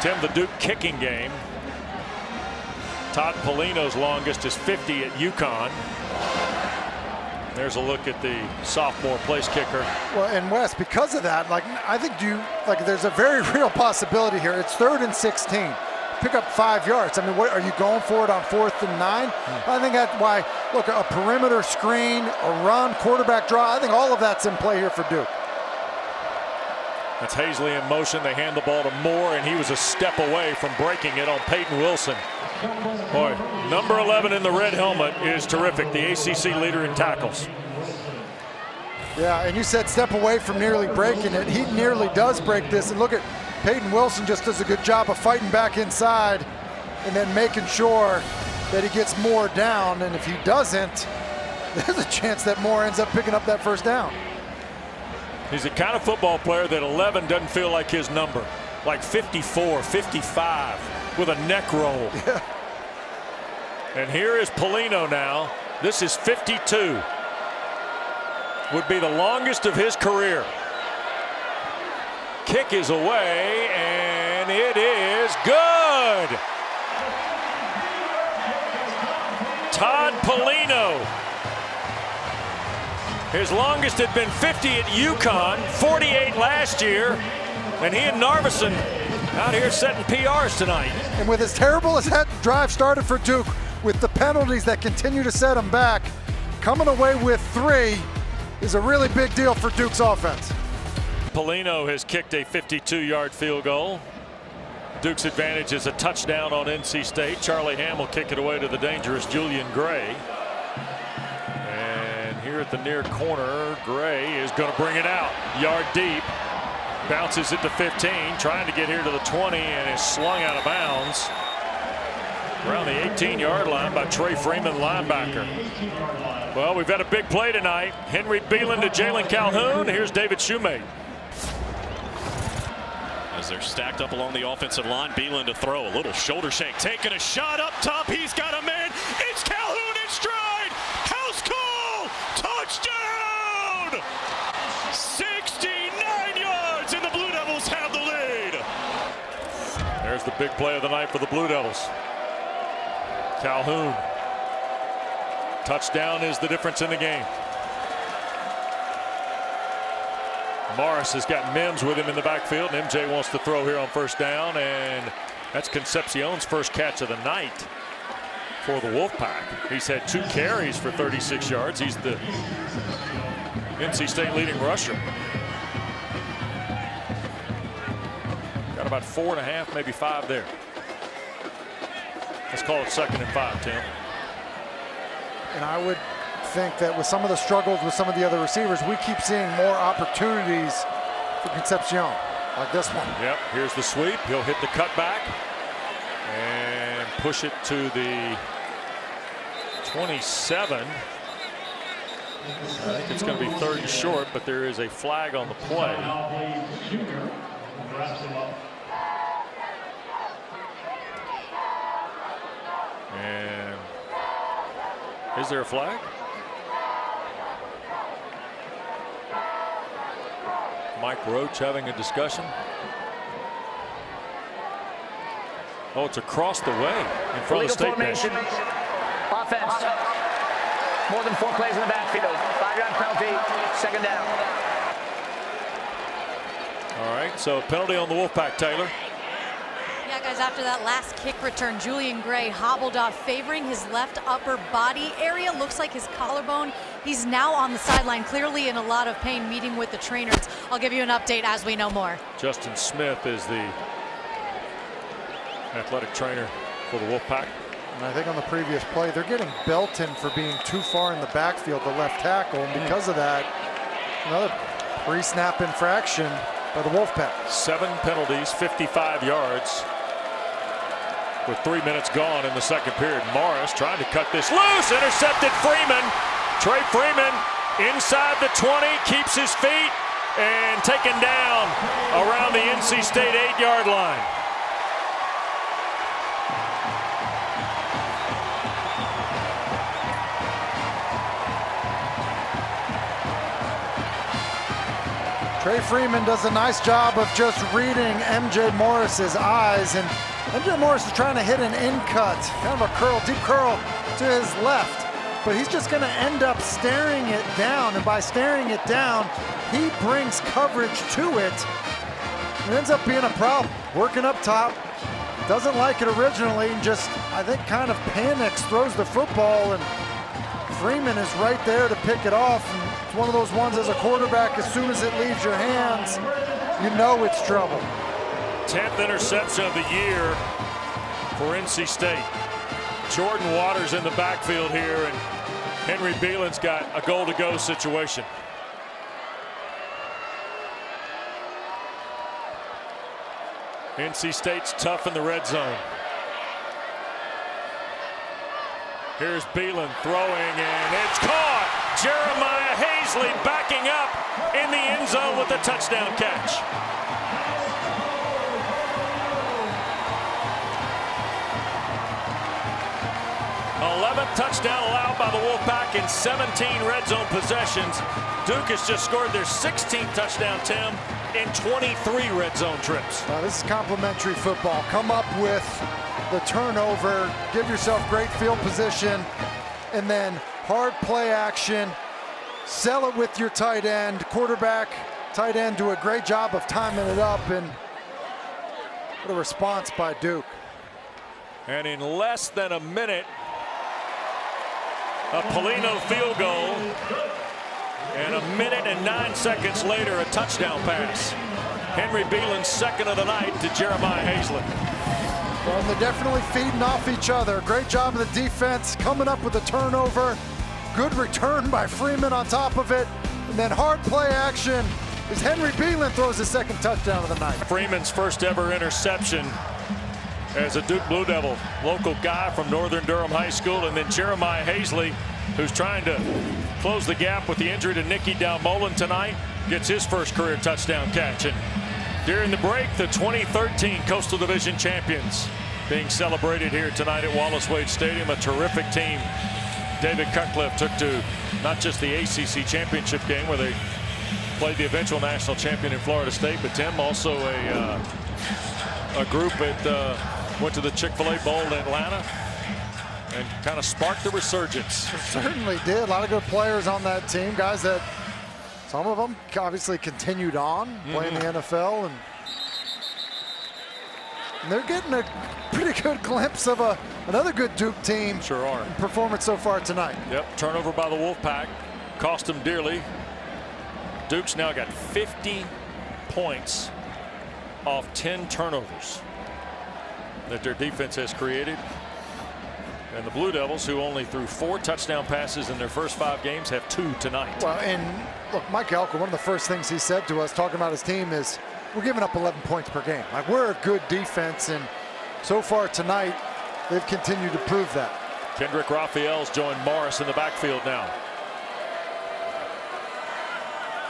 Tim, the Duke kicking game. Todd Pelino's longest is 50 at UConn. There's a look at the sophomore place kicker. Well, and Wes, because of that, I think there's a very real possibility here. It's 3rd and 16. Pick up 5 yards. I mean, what are you going for it on 4th and 9? I think that's why, look, a perimeter screen, a run, quarterback draw, I think all of that's in play here for Duke. That's Hazley in motion. They hand the ball to Moore, and he was a step away from breaking it on Peyton Wilson. Boy, number 11 in the red helmet is terrific. The ACC leader in tackles. Yeah, and you said step away from nearly breaking it. He nearly does break this. And look at Peyton Wilson, just does a good job of fighting back inside and then making sure that he gets Moore down. And if he doesn't, there's a chance that Moore ends up picking up that first down. He's the kind of football player that 11 doesn't feel like his number. Like 54, 55 with a neck roll. Yeah. And here is Pelino now. This is 52. Would be the longest of his career. Kick is away, and it is good. Todd Pelino. His longest had been 50 at UConn, 48 last year, and he and Narvis out here setting PRs tonight. And with as terrible as that drive started for Duke, with the penalties that continue to set them back, coming away with 3 is a really big deal for Duke's offense. Pelino has kicked a 52-yard field goal. Duke's advantage is a touchdown on NC State. Charlie Ham will kick it away to the dangerous Julian Gray. And here at the near corner, Gray is going to bring it out. Yard deep. Bounces it to 15, trying to get here to the 20, and is slung out of bounds around the 18-yard line by Trey Freeman, linebacker. Well, we've had a big play tonight. Henry Belin to Jalen Calhoun. Here's David Shoemate. As they're stacked up along the offensive line, Belin to throw. A little shoulder shake, taking a shot up top. He's got a man. It's Calhoun in stride. House call. Touchdown. 69 yards, and the Blue Devils have the lead. There's the big play of the night for the Blue Devils. Calhoun. Touchdown is the difference in the game. Morris has got Mims with him in the backfield, and MJ wants to throw here on first down, and that's Concepcion's first catch of the night for the Wolfpack. He's had 2 carries for 36 yards. He's the NC State leading rusher. Got about 4.5, maybe 5 there. Let's call it 2nd and 5, Tim. And I would think that with some of the struggles with some of the other receivers, we keep seeing more opportunities for Concepcion, like this one. Yep, here's the sweep. He'll hit the cutback and push it to the 27. I think it's going to be 3rd and short, but there is a flag on the play. And is there a flag? Mike Roach having a discussion. Oh, it's across the way in front of the state bench. Offense. More than 4 plays in the backfield. 5-yard penalty. 2nd down. All right, so penalty on the Wolfpack, Taylor. Yeah, guys, after that last kick return, Julian Gray hobbled off, favoring his left upper body area. Looks like his collarbone. He's now on the sideline, clearly in a lot of pain, meeting with the trainers. I'll give you an update as we know more. Justin Smith is the athletic trainer for the Wolfpack. And I think on the previous play, they're getting Belton for being too far in the backfield, the left tackle. And because of that, another pre-snap infraction by the Wolfpack. 7 penalties, 55 yards. With 3 minutes gone in the second period. Morris trying to cut this loose. Intercepted Freeman. Trey Freeman inside the 20, keeps his feet, and taken down around the NC State 8-yard line. Trey Freeman does a nice job of just reading MJ Morris's eyes, and MJ Morris is trying to hit an in cut, kind of a curl, deep curl to his left, but he's just going to end up staring it down, and by staring it down, he brings coverage to it. It ends up being a problem. Working up top, doesn't like it originally, and just, I think, kind of panics, throws the football, and Freeman is right there to pick it off. And it's one of those ones as a quarterback, as soon as it leaves your hands, you know it's trouble. 10th interception of the year for NC State. Jordan Watrers in the backfield here, and Henry Belin's got a goal-to-go situation. NC State's tough in the red zone. Here's Belin throwing, and it's caught. Jeremiah Hazley backing up in the end zone with a touchdown catch. The 11th touchdown allowed by the Wolfpack in 17 red zone possessions. Duke has just scored their 16th touchdown, Tim, in 23 red zone trips. This is complimentary football. Come up with the turnover, give yourself great field position, and then hard play action, sell it with your tight end. Quarterback, tight end do a great job of timing it up, and what a response by Duke. And in less than a minute, a Pelino field goal, and a minute and 9 seconds later, a touchdown pass. Henry Belin's second of the night to Jeremiah Hazley. Well, they're definitely feeding off each other. Great job of the defense coming up with a turnover. Good return by Freeman on top of it. And then hard play action as Henry Belin throws his second touchdown of the night. Freeman's first ever interception as a Duke Blue Devil, local guy from Northern Durham High School. And then Jeremiah Hazley, who's trying to close the gap with the injury to Nicky Dalmolin tonight, gets his first career touchdown catch. And during the break, the 2013 Coastal Division champions being celebrated here tonight at Wallace Wade Stadium. A terrific team David Cutcliffe took to not just the ACC championship game where they played the eventual national champion in Florida State, but Tim, also a group that went to the Chick-fil-A Bowl in Atlanta and kind of sparked the resurgence. It certainly did. A lot of good players on that team, guys that some of them obviously continued on playing the NFL, and they're getting a pretty good glimpse of another good Duke team. Sure are. Performance so far tonight. Yep, turnover by the Wolfpack cost them dearly. Duke's now got 50 points off 10 turnovers that their defense has created. And the Blue Devils, who only threw 4 touchdown passes in their first 5 games, have 2 tonight. Well, and look, Mike Elko, one of the first things he said to us talking about his team is, we're giving up 11 points per game. Like, we're a good defense, and so far tonight, they've continued to prove that. Kendrick Raphael's joined Morris in the backfield now.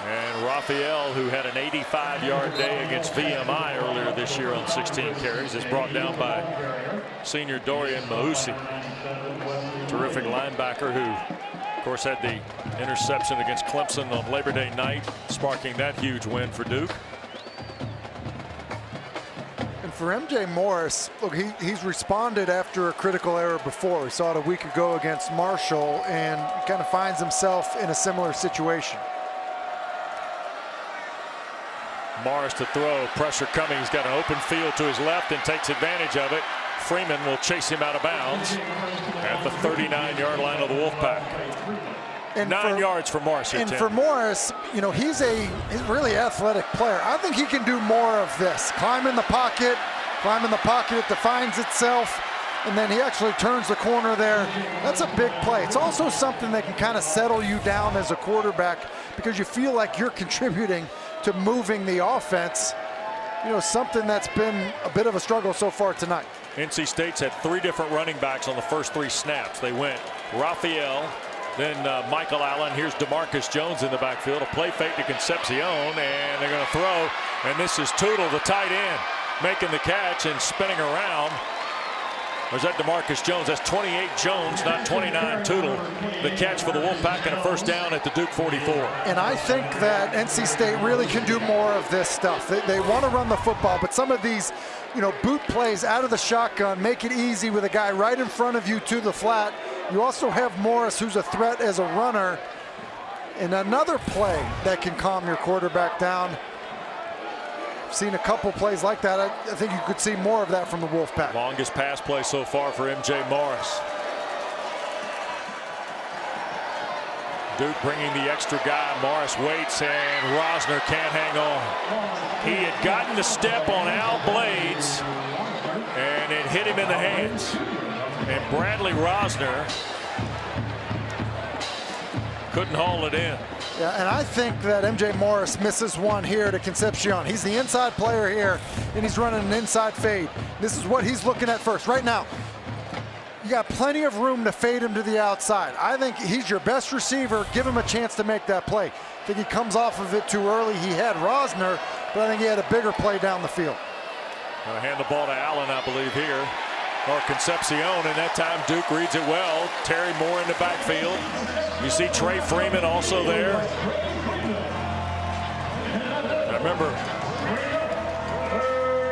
And Raphael, who had an 85-yard day against VMI earlier this year on 16 carries, is brought down by senior Dorian Mahusi. Terrific linebacker who, of course, had the interception against Clemson on Labor Day night, sparking that huge win for Duke. And for MJ Morris, look, he's responded after a critical error before. We saw it a week ago against Marshall, and kind of finds himself in a similar situation. Morris to throw, pressure coming. He's got an open field to his left and takes advantage of it. Freeman will chase him out of bounds at the 39-yard line of the Wolfpack. And 9 yards for Morris here, and Tim. for Morris, you know, he's a really athletic player. I think he can do more of this. Climb in the pocket, it defines itself. and then he actually turns the corner there. That's a big play. It's also something that can kind of settle you down as a quarterback because you feel like you're contributing to moving the offense. You know, something that's been a bit of a struggle so far tonight. NC State's had 3 different running backs on the first 3 snaps. They went Raphael, then Michael Allen. Here's DeMarcus Jones in the backfield. A play fake to Concepcion, and they're going to throw. And this is Tootle, the tight end, making the catch and spinning around. Or is that DeMarcus Jones? That's 28 Jones, not 29 Tootle. The catch for the Wolfpack and a first down at the Duke 44. And I think that NC State really can do more of this stuff. They want to run the football, but some of these, you know, boot plays out of the shotgun, make it easy with a guy right in front of you to the flat. You also have Morris, who's a threat as a runner. And another play that can calm your quarterback down. Seen a couple plays like that. I think you could see more of that from the Wolfpack. Longest pass play so far for MJ Morris. Duke bringing the extra guy. Morris waits, and Rosner can't hang on. He had gotten the step on Al Blades, and it hit him in the hands. And Bradley Rosner couldn't haul it in. Yeah, and I think that MJ Morris misses one here to Concepcion. He's the inside player here, and he's running an inside fade. This is what he's looking at first. Right now, you got plenty of room to fade him to the outside. I think he's your best receiver. Give him a chance to make that play. I think he comes off of it too early. He had Rosner, but I think he had a bigger play down the field. Gonna hand the ball to Allen, I believe, here. Or Concepcion, and that time Duke reads it well. Terry Moore in the backfield. You see Trey Freeman also there. Now remember,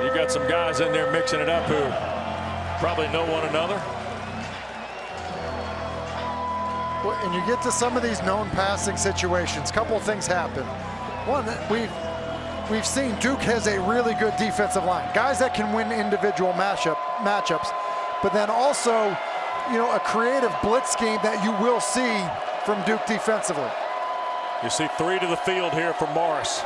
you got some guys in there mixing it up who probably know one another. Well, and you get to some of these known passing situations. Couple of things happen. One, we've seen Duke has a really good defensive line. Guys that can win individual matchups, but then also, you know, a creative blitz scheme that you will see from Duke defensively. You see 3 to the field here for Morris.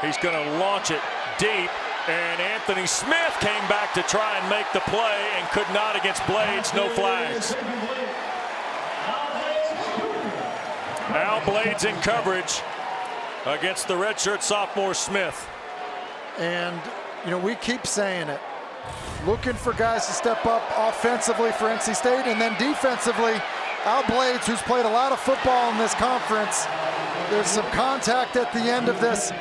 He's going to launch it deep, and Anthony Smith came back to try and make the play and could not against Blades. No flags. Al Blades in coverage against the redshirt sophomore Smith. And, you know, we keep saying it. Looking for guys to step up offensively for NC State, and then defensively, Al Blades, who's played a lot of football in this conference. There's some contact at the end of this,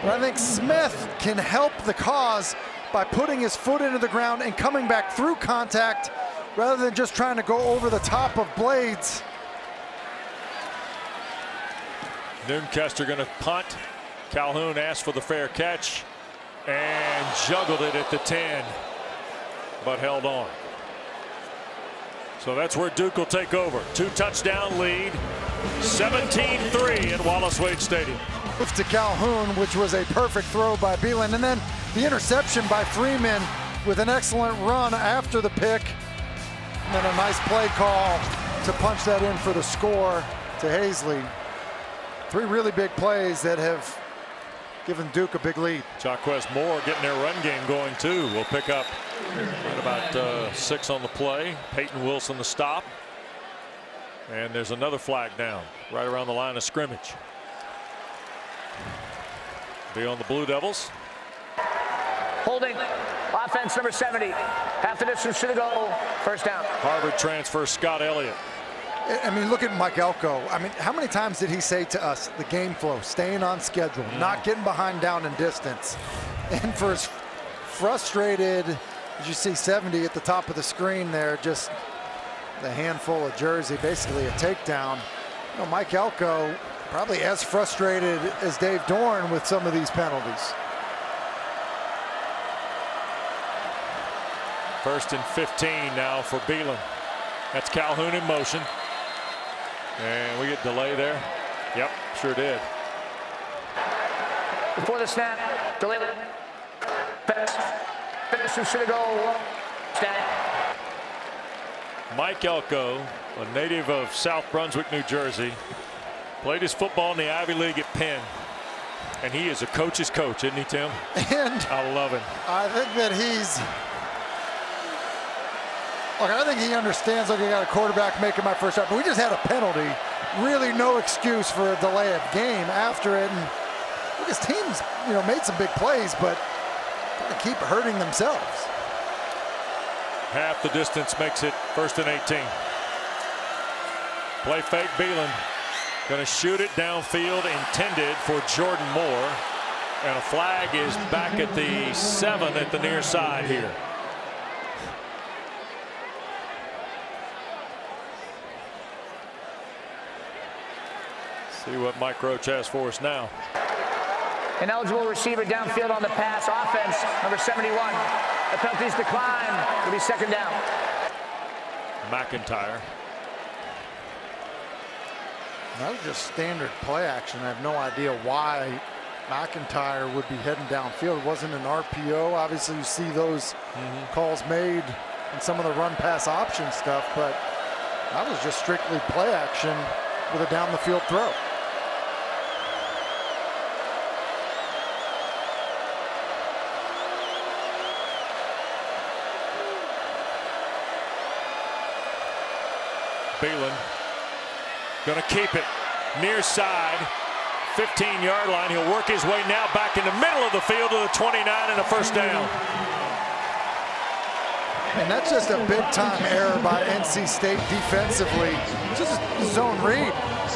but I think Smith can help the cause by putting his foot into the ground and coming back through contact rather than just trying to go over the top of Blades. Noonkester going to punt. Calhoun asked for the fair catch and juggled it at the 10, but held on. So that's where Duke will take over. 2-touchdown lead, 17-3 at Wallace Wade Stadium. To Calhoun, which was a perfect throw by Belin, and then the interception by Freeman with an excellent run after the pick, and then a nice play call to punch that in for the score to Hazley. 3 really big plays that have given Duke a big lead. Jaquez Moore getting their run game going too. We'll pick up right about 6 on the play. Peyton Wilson the stop. And there's another flag down right around the line of scrimmage. Be on the Blue Devils. Holding. Offense number 70. Half the distance to the goal. First down. Harvard transfer Scott Elliott. I mean, look at Mike Elko. I mean, how many times did he say to us, the game flow, staying on schedule, not getting behind down in distance? And for as frustrated, as you see 70 at the top of the screen there, just the handful of jersey, basically a takedown. You know, Mike Elko probably as frustrated as Dave Dorn with some of these penalties. 1st and 15 now for Belin. That's Calhoun in motion. And we get delay there. Yep, sure did. Before the snap, delay. Finish to the goal. Snap. Mike Elko, a native of South Brunswick, New Jersey, played his football in the Ivy League at Penn. And he is a coach's coach, isn't he, Tim? And I love him. I think that I think he understands, look, you got a quarterback making my first shot, but we just had a penalty. Really no excuse for a delay of game after it. And look, his team's, made some big plays, but they keep hurting themselves. Half the distance makes it 1st and 18. Play fake, Belin. Going to shoot it downfield, intended for Jordan Moore. And a flag is back at the 7 at the near side here. See what Mike Roach has for us now. An eligible receiver downfield on the pass. Offense, number 71. The penalties decline. It'll be 2nd down. McIntyre. That was just standard play action. I have no idea why McIntyre would be heading downfield. It wasn't an RPO. Obviously, you see those calls made in some of the run pass option stuff, but that was just strictly play action with a down the field throw. Belin going to keep it near side, 15-yard line. He'll work his way now back in the middle of the field to the 29 and a 1st down. And that's just a big-time error by NC State defensively. Just a zone read.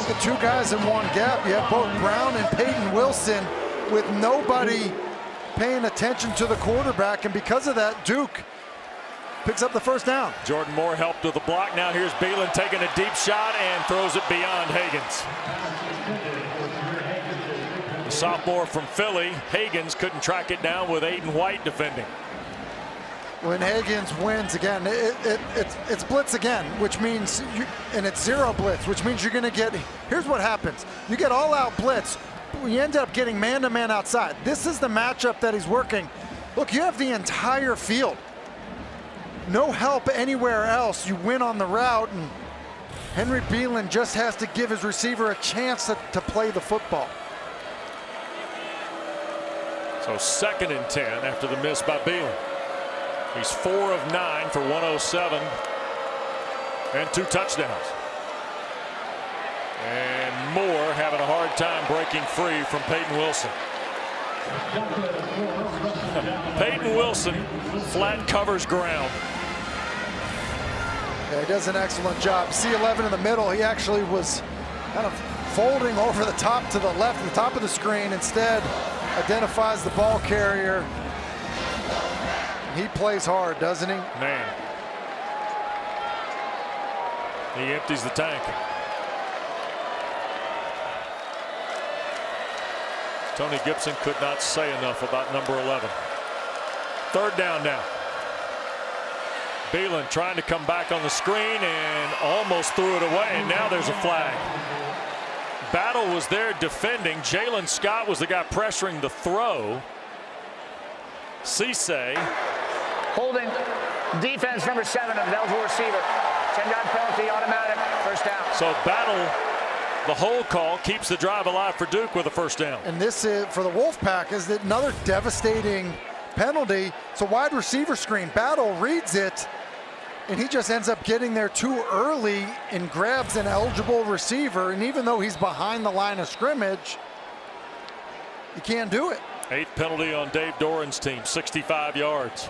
The 2 guys in one gap. You have both Brown and Peyton Wilson with nobody paying attention to the quarterback, and because of that, Duke picks up the 1st down. Jordan Moore helped with the block. Now here's Belin taking a deep shot and throws it beyond Hagans. The sophomore from Philly, Hagans, couldn't track it down with Aiden White defending. When Hagans wins again, it's blitz again, which means, and it's 0 blitz, which means you're going to get, here's what happens. You get all-out blitz, you end up getting man-to-man outside. This is the matchup that he's working. Look, you have the entire field. No help anywhere else. You win on the route, and Henry Belin just has to give his receiver a chance to play the football. So 2nd and 10 after the miss by Belin. He's 4 of 9 for 107 and 2 touchdowns. And Moore having a hard time breaking free from Peyton Wilson. Peyton Wilson flat covers ground. Yeah, he does an excellent job. C11 in the middle. He actually was kind of folding over the top to the left, the top of the screen. Instead, identifies the ball carrier. He plays hard, doesn't he? Man. He empties the tank. Tony Gibson could not say enough about number 11. 3rd down now. Belin trying to come back on the screen and almost threw it away, and now there's a flag. Battle was there defending. Jalen Scott was the guy pressuring the throw. Cisse. Holding defense, number 7 of the eligible receiver. 10-yard penalty, automatic, 1st down. So Battle, the hold call, keeps the drive alive for Duke with a 1st down. And this is, for the Wolfpack, is another devastating penalty. It's a wide receiver screen. Battle reads it, and he just ends up getting there too early and grabs an eligible receiver. And even though he's behind the line of scrimmage, he can't do it. 8th penalty on Dave Doran's team, 65 yards.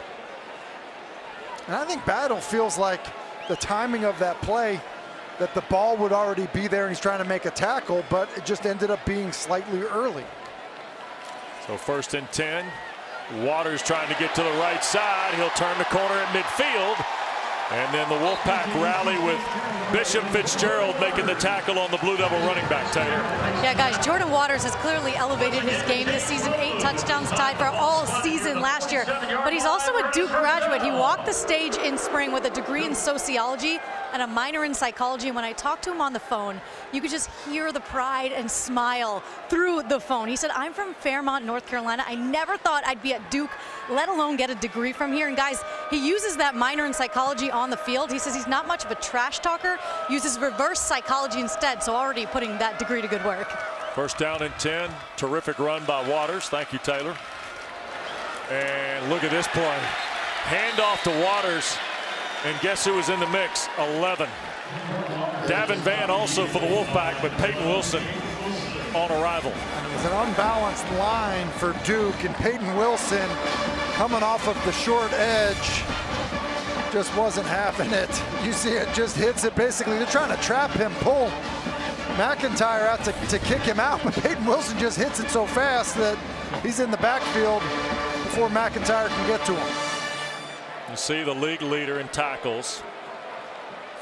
And I think Battle feels like the timing of that play, that the ball would already be there and he's trying to make a tackle, but it just ended up being slightly early. So 1st and 10. Watrers trying to get to the right side. He'll turn the corner at midfield. And then the Wolfpack rally with Bishop Fitzgerald making the tackle on the Blue Devil running back, Taylor. Yeah, guys, Jordan Watrers has clearly elevated his game this season. 8 touchdowns, tied for all season last year. But he's also a Duke graduate. He walked the stage in spring with a degree in sociology and a minor in psychology. And when I talked to him on the phone, you could just hear the pride and smile through the phone. He said, I'm from Fairmont, North Carolina. I never thought I'd be at Duke, let alone get a degree from here. And guys, he uses that minor in psychology on the field. He says he's not much of a trash talker, uses reverse psychology instead, so already putting that degree to good work. First down and 10. Terrific run by Watrers. Thank you, Taylor. And look at this play. Handoff to Watrers. And guess who was in the mix? 11. Davin Van also for the Wolfpack, but Peyton Wilson on arrival. It was an unbalanced line for Duke, and Peyton Wilson coming off of the short edge just wasn't having it. You see it just hits it basically. They're trying to trap him, pull McIntyre out to kick him out, but Peyton Wilson just hits it so fast that he's in the backfield before McIntyre can get to him. You see the league leader in tackles,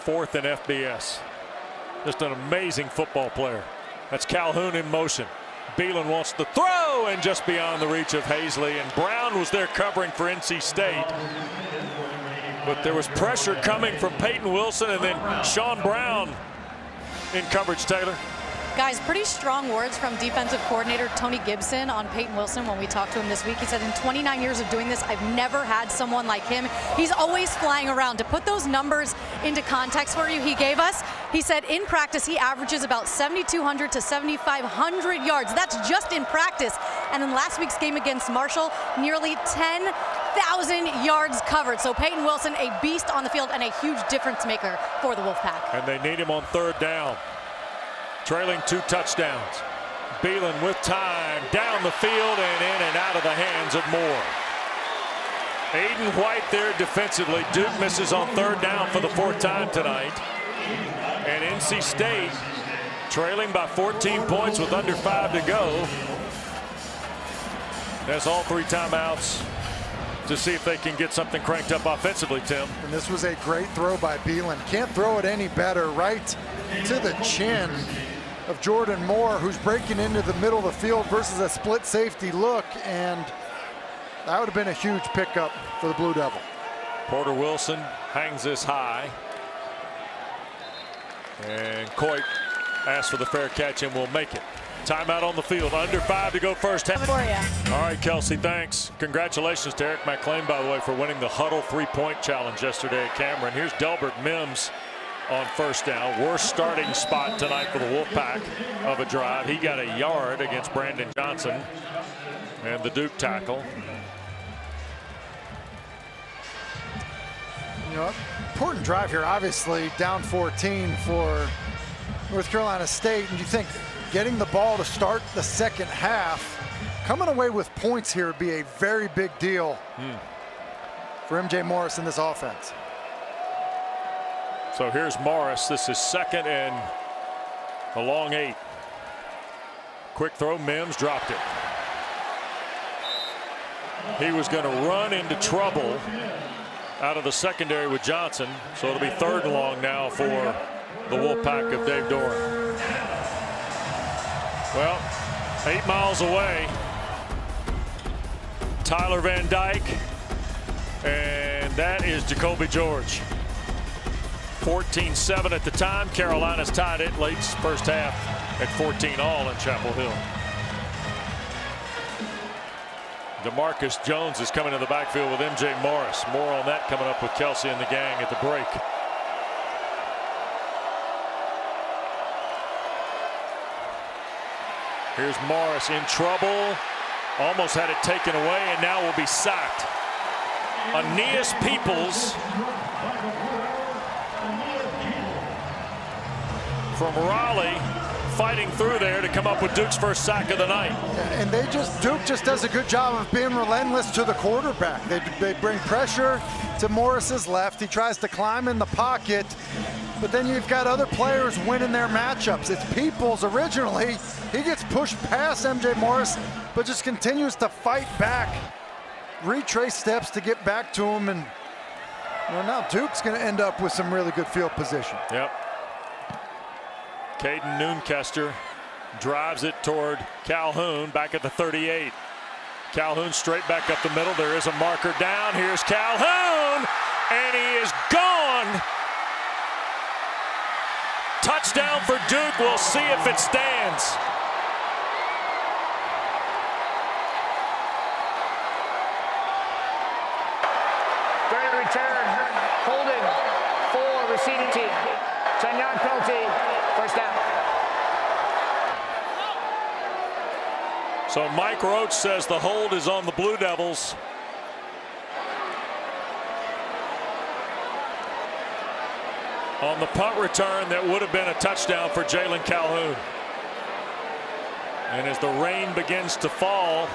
4th in FBS. Just an amazing football player. That's Calhoun in motion. Belin wants to throw, and just beyond the reach of Hazley, and Brown was there covering for NC State. But there was pressure coming from Peyton Wilson, and then Sean Brown in coverage, Taylor. Guys, pretty strong words from defensive coordinator Tony Gibson on Peyton Wilson when we talked to him this week. He said, in 29 years of doing this, I've never had someone like him. He's always flying around. To put those numbers into context for you, he gave us, he said in practice, he averages about 7,200 to 7,500 yards. That's just in practice. And in last week's game against Marshall, nearly 10,000 yards covered. So Peyton Wilson, a beast on the field and a huge difference maker for the Wolfpack. And they need him on 3rd down. Trailing 2 touchdowns. Belin with time down the field and in and out of the hands of Moore. Aiden White there defensively. Duke misses on 3rd down for the 4th time tonight. And NC State trailing by 14 points with under 5 to go. That's all 3 timeouts to see if they can get something cranked up offensively, Tim. And this was a great throw by Belin. Can't throw it any better. Right to the chin of Jordan Moore, who's breaking into the middle of the field versus a split safety look, and that would have been a huge pickup for the Blue Devil. Porter Wilson hangs this high, and Coit asks for the fair catch and will make it. Timeout on the field, under 5 to go first half. All right, Kelsey, thanks. Congratulations to Eric McLean, by the way, for winning the Huddle 3-point challenge yesterday at Cameron. Here's Delbert Mims on 1st down. Worst starting spot tonight for the Wolfpack of a drive. He got a yard against Brandon Johnson and the Duke tackle. You know, important drive here, obviously down 14 for North Carolina State, and you think getting the ball to start the 2nd half, coming away with points here would be a very big deal for MJ Morris in this offense. So here's Morris. This is 2nd and a long 8. Quick throw. Mims dropped it. He was going to run into trouble out of the secondary with Johnson. So it'll be 3rd and long now for the Wolfpack of Dave Doran. Well, 8 miles away. Tyler Van Dyke. And that is Jacoby George. 14-7 at the time. Carolina's tied it late 1st half at 14 all in Chapel Hill. DeMarcus Jones is coming in the backfield with MJ Morris. More on that coming up with Kelsey and the gang at the break. Here's Morris in trouble. Almost had it taken away and now will be sacked. Aeneas Peoples from Raleigh fighting through there to come up with Duke's first sack of the night. Yeah, and Duke just does a good job of being relentless to the quarterback. They bring pressure to Morris's left. He tries to climb in the pocket, but then you've got other players winning their matchups. It's Peoples originally. He gets pushed past MJ Morris, but just continues to fight back, retrace steps to get back to him, and now Duke's going to end up with some really good field position. Yep. Caden Noonkester drives it toward Calhoun back at the 38. Calhoun straight back up the middle. There is a marker down. Here's Calhoun, and he is gone. Touchdown for Duke. We'll see if it stands. Great return, holding for receiving team. 10-yard penalty, first down. So Mike Roach says the hold is on the Blue Devils. On the punt return that would have been a touchdown for Jalen Calhoun. And as the rain begins to fall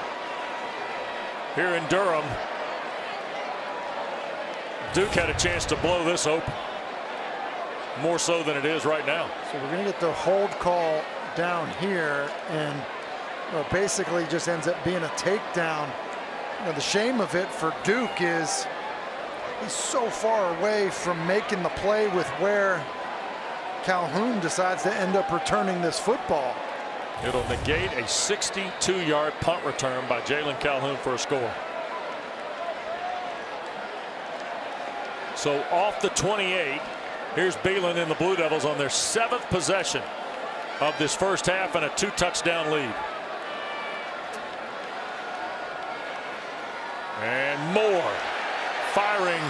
here in Durham, Duke had a chance to blow this open. More so than it is right now. So we're going to get the hold call down here, and basically just ends up being a takedown. The shame of it for Duke is he's so far away from making the play with where Calhoun decides to end up returning this football. It'll negate a 62-yard punt return by Jalen Calhoun for a score. So off the 28, here's Belin and the Blue Devils on their 7th possession of this first half and a 2-touchdown lead. And Moore firing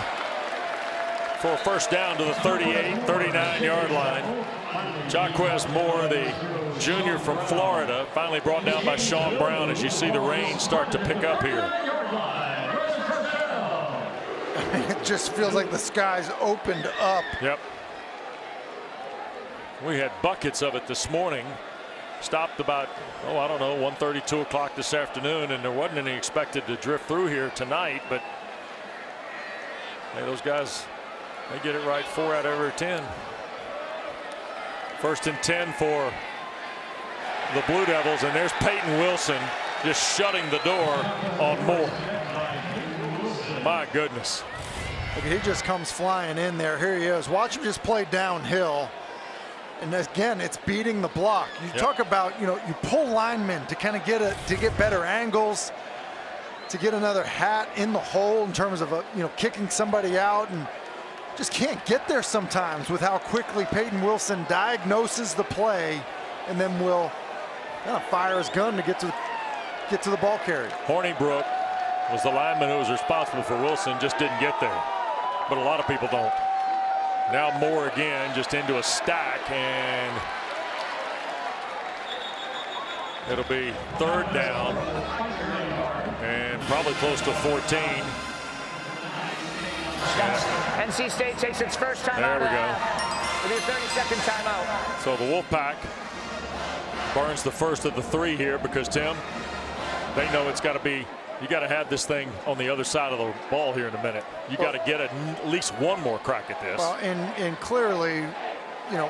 for a first down to the 38, 39-yard line. Jaquez Moore, the junior from Florida, finally brought down by Sean Brown as you see the rain start to pick up here. It just feels like the skies opened up. Yep. We had buckets of it this morning. Stopped about, I don't know, 1:30, 2 o'clock this afternoon, and there wasn't any expected to drift through here tonight, but hey, those guys, they get it right 4 out of every 10. 1st and 10 for the Blue Devils, and there's Peyton Wilson just shutting the door on Moore. My goodness. Look, he just comes flying in there. Here he is. Watch him just play downhill. And again, it's beating the block. You talk about, you pull linemen to kind of get better angles, to get another hat in the hole in terms of kicking somebody out, and just can't get there sometimes with how quickly Peyton Wilson diagnoses the play and then will kind of fire his gun to get to the ball carrier. Hornibrook was the lineman who was responsible for Wilson, just didn't get there. But a lot of people don't. Now Moore again, just into a stack, and it'll be 3rd down and probably close to 14. NC State takes its first timeout. There we go. It'll be a 30-second timeout. So the Wolfpack burns the first of the 3 here because, Tim, they know it's got to be, you got to have this thing on the other side of the ball here in a minute. You got to get at least one more crack at this. Well, and clearly,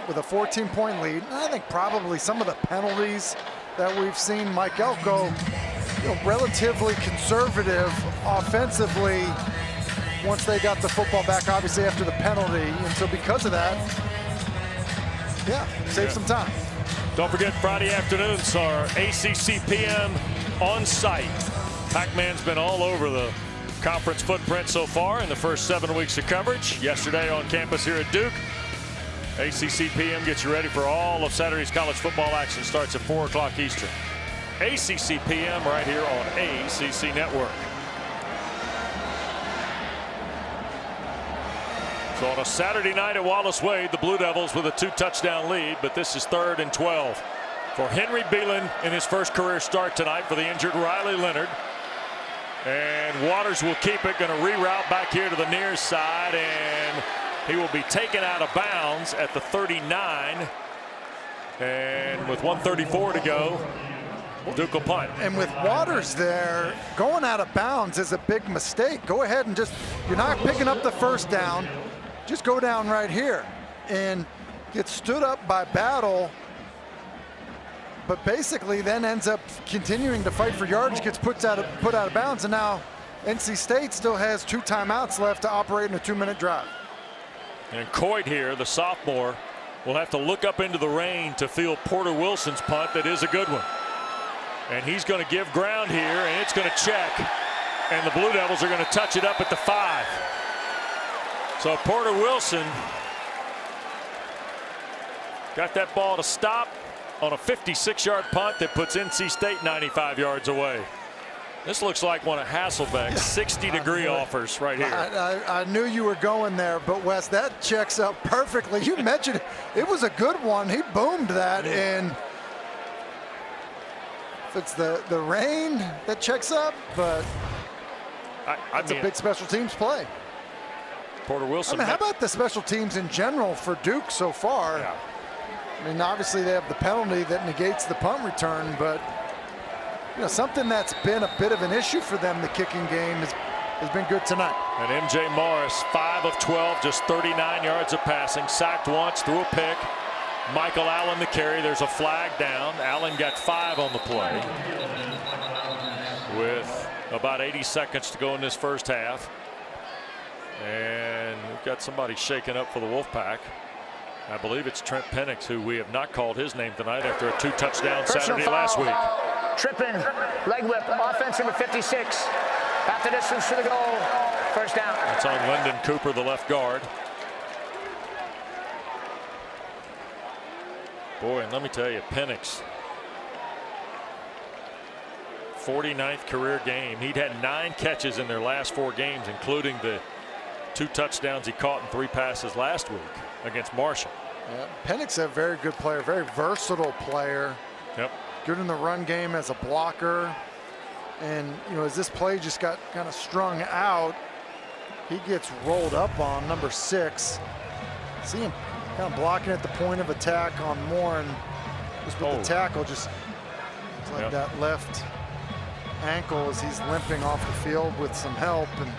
with a 14-point lead, I think probably some of the penalties that we've seen, Mike Elko, relatively conservative offensively once they got the football back, obviously after the penalty. And so because of that, save some time. Don't forget, Friday afternoons are ACC PM on site. Pac-Man's been all over the conference footprint so far in the first 7 weeks of coverage. Yesterday on campus here at Duke. ACC PM gets you ready for all of Saturday's college football action. Starts at 4 o'clock Eastern. ACC PM right here on ACC Network. So on a Saturday night at Wallace Wade, the Blue Devils with a 2-touchdown lead, but this is 3rd and 12 for Henry Belin in his first career start tonight for the injured Riley Leonard. And Watrers will keep it, going to reroute back here to the near side, and he will be taken out of bounds at the 39. And with 1:34 to go, Duke will punt. And with Watrers there, going out of bounds is a big mistake. Go ahead and you're not picking up the first down. Just go down right here and get stood up by Battle, but basically then ends up continuing to fight for yards, gets put out of bounds, and now NC State still has 2 timeouts left to operate in a 2-minute drive. And Coit here, the sophomore, will have to look up into the rain to field Porter Wilson's punt. That is a good one. And he's going to give ground here, and it's going to check. And the Blue Devils are going to touch it up at the 5. So Porter Wilson got that ball to stop on a 56-yard punt that puts NC State 95 yards away. This looks like one of Hasselbeck's 60-degree offers right here. I knew you were going there, but Wes, that checks up perfectly. You mentioned it was a good one. He boomed that, and if it's the rain that checks up, but it's a big special teams play. Porter Wilson. I mean, how about the special teams in general for Duke so far? Yeah. I mean, obviously they have the penalty that negates the punt return, but something that's been a bit of an issue for them, the kicking game, has been good tonight. And MJ Morris, 5 of 12, just 39 yards of passing, sacked once, threw a pick. Michael Allen the carry. There's a flag down. Allen got 5 on the play with about 80 seconds to go in this first half. And we've got somebody shaken up for the Wolfpack. I believe it's Trent Penix, who we have not called his name tonight after a 2-touchdown Saturday last week. Tripping, leg whip, offense number 56. Half the distance to the goal. First down. That's on Lyndon Cooper, the left guard. Boy, and let me tell you, Penix, 49th career game. He'd had 9 catches in their last 4 games, including the 2 touchdowns he caught in 3 passes last week against Marshall. Yeah, Penix is a very good player, very versatile player. Yep. Good in the run game as a blocker. And, as this play just got kind of strung out, he gets rolled up on number 6. See him kind of blocking at the point of attack on Moore, and just with the tackle, just it's like that left ankle as he's limping off the field with some help. And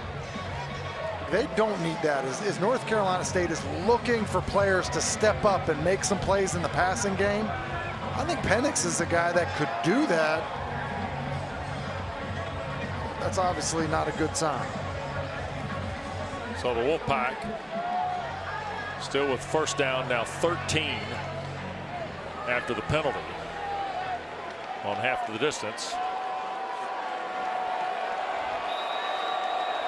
they don't need that. As North Carolina State is looking for players to step up and make some plays in the passing game, I think Penix is the guy that could do that. That's obviously not a good sign. So the Wolfpack still with first down, now 13 after the penalty on half of the distance.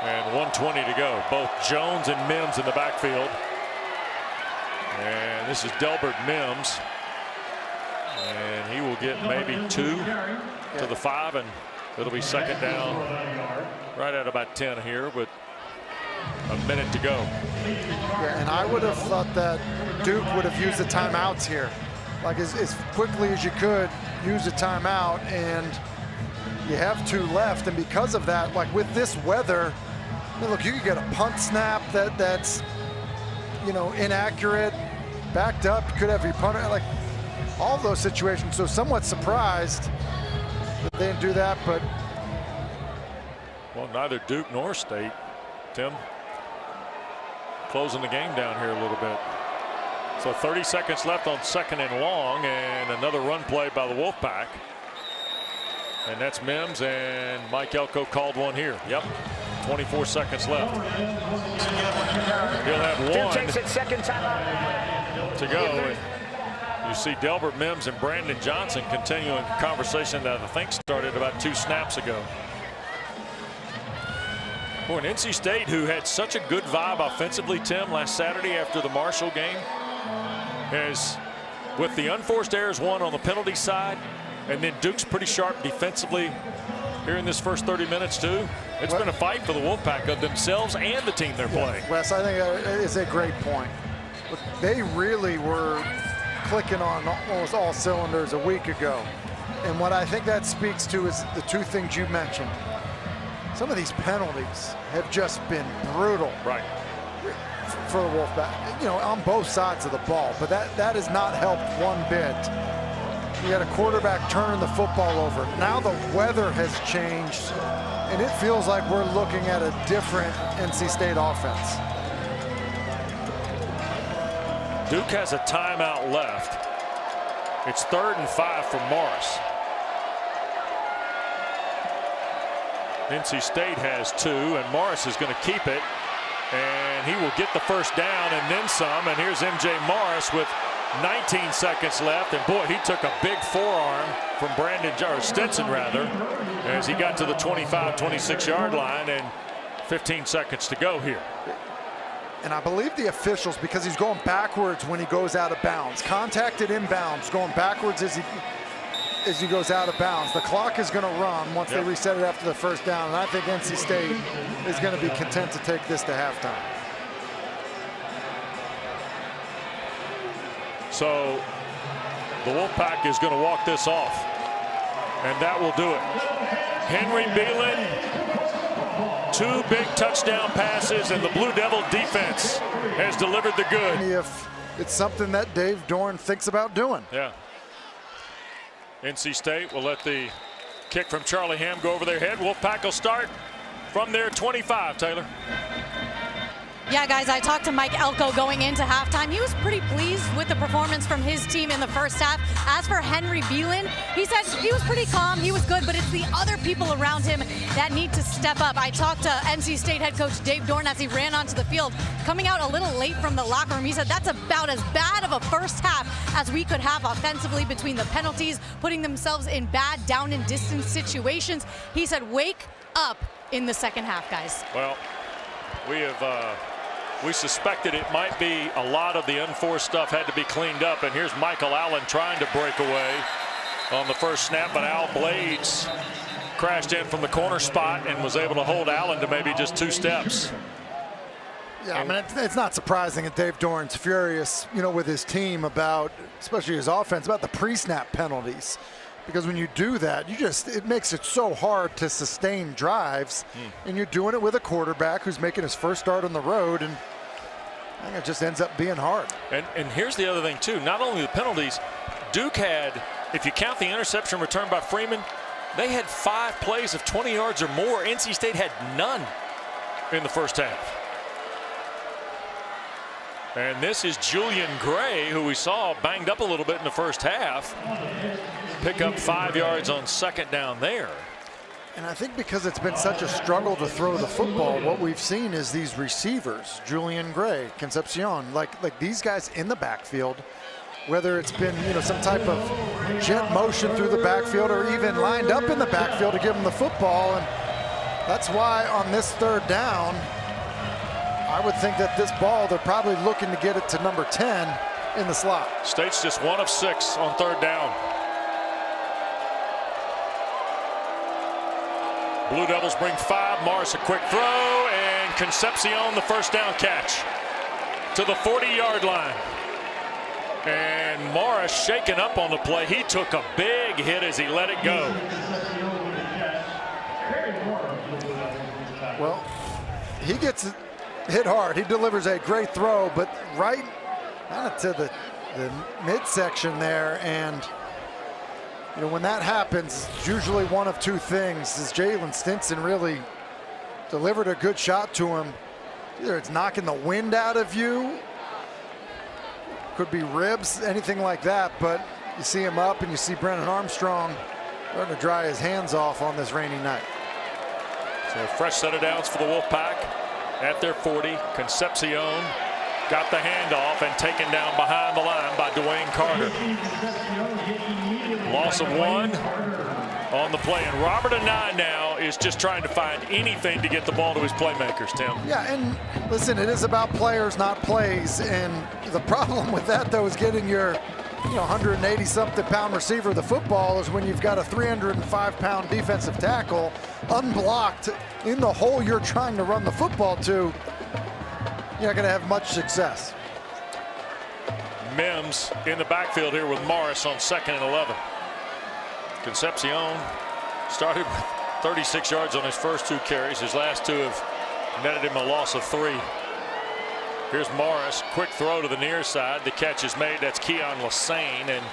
And 1:20 to go. Both Jones and Mims in the backfield. And this is Delbert Mims. And he will get maybe 2 to the 5, and it'll be second down right at about 10 here with a minute to go. Yeah, and I would have thought that Duke would have used the timeouts here. Like as quickly as you could, use a timeout, and you have 2 left. And because of that, like with this weather, look, you could get a punt snap that's inaccurate, backed up. You could have your punter, like all those situations. So somewhat surprised that they didn't do that, but well, neither Duke nor State, Tim, closing the game down here a little bit. So 30 seconds left on 2nd and long, and another run play by the Wolfpack. And that's Mims, and Mike Elko called one here. Yep, 24 seconds left. He'll have 1 takes it, second timeout to go. And you see Delbert Mims and Brandon Johnson continuing a conversation that I think started about 2 snaps ago. Boy, and NC State, who had such a good vibe offensively, Tim, last Saturday after the Marshall game, has, with the unforced errors, 1 on the penalty side, and then Duke's pretty sharp defensively here in this first 30 minutes too. It's been a fight for the Wolfpack of themselves and the team they're playing. Wes, I think that is a great point. Look, they really were clicking on almost all cylinders a week ago. And what I think that speaks to is the 2 things you mentioned. Some of these penalties have just been brutal. Right. For the Wolfpack, on both sides of the ball, but that has not helped one bit. You got a quarterback turning the football over. Now the weather has changed, and it feels like we're looking at a different NC State offense. Duke has a timeout left. It's 3rd and 5 for Morris. NC State has 2, and Morris is going to keep it, and he will get the first down and then some. And here's MJ Morris with 19 seconds left, and boy, he took a big forearm from Stetson rather, as he got to the 25-26 yard line, and 15 seconds to go here. And I believe the officials, because he's going backwards when he goes out of bounds, contacted inbounds, going backwards as he goes out of bounds. The clock is going to run once they reset it after the first down, and I think NC State is going to be content to take this to halftime. So the Wolfpack is going to walk this off. And that will do it. Henry Belin, 2 big touchdown passes, and the Blue Devil defense has delivered the good. If it's something that Dave Dorn thinks about doing. Yeah. NC State will let the kick from Charlie Ham go over their head. Wolfpack will start from their 25, Taylor. Yeah, guys, I talked to Mike Elko going into halftime. He was pretty pleased with the performance from his team in the first half. As for Henry Belin, he said he was pretty calm, he was good, but it's the other people around him that need to step up. I talked to NC State head coach Dave Dorn as he ran onto the field, coming out a little late from the locker room. He said that's about as bad of a first half as we could have offensively between the penalties, putting themselves in bad down and distance situations. He said, wake up in the second half, guys. Well, we suspected it might be a lot of the unforced stuff had to be cleaned up, and here's Michael Allen trying to break away on the first snap, but Al Blades crashed in from the corner spot and was able to hold Allen to maybe just 2 steps. Yeah, I mean, it's not surprising that Dave Dorn's furious, with his team about, especially his offense, about the pre-snap penalties. Because when you do that, it makes it so hard to sustain drives, and you're doing it with a quarterback who's making his first start on the road, and I think it just ends up being hard. And here's the other thing too, not only the penalties, Duke had, if you count the interception return by Freeman, they had 5 plays of 20 yards or more. NC State had none in the first half. And this is Julian Gray, who we saw banged up a little bit in the first half. Pick up 5 yards on second down there. And I think because it's been such a struggle to throw the football, what we've seen is these receivers, Julian Gray, Concepcion, like these guys in the backfield, whether it's been some type of jet motion through the backfield or even lined up in the backfield to give them the football. And that's why on this third down, I would think that this ball, they're probably looking to get it to number 10 in the slot. State's just 1 of 6 on third down. Blue Devils bring 5. Morris a quick throw, and Concepcion the first down catch to the 40-yard line. And Morris shaken up on the play. He took a big hit as he let it go. Well, he gets hit hard. He delivers a great throw, but right kind of to the midsection there, and when that happens, it's usually one of 2 things. Is Jalen Stinson really delivered a good shot to him? Either it's knocking the wind out of you, could be ribs, anything like that, but you see him up and you see Brennan Armstrong starting to dry his hands off on this rainy night. So a fresh set of downs for the Wolfpack at their 40. Concepcion got the handoff and taken down behind the line by Dwayne Carter. Loss of 1 on the play, and Robert Anand now is just trying to find anything to get the ball to his playmakers, Tim. Yeah, and listen, it is about players, not plays, and the problem with that, though, is getting your 180-something pound receiver the football is when you've got a 305-pound defensive tackle unblocked in the hole you're trying to run the football to. You're not going to have much success. Mims in the backfield here with Morris on 2nd and 11. Concepcion started with 36 yards on his first 2 carries. His last 2 have netted him a loss of 3. Here's Morris, quick throw to the near side. The catch is made. That's Keon Lassane, and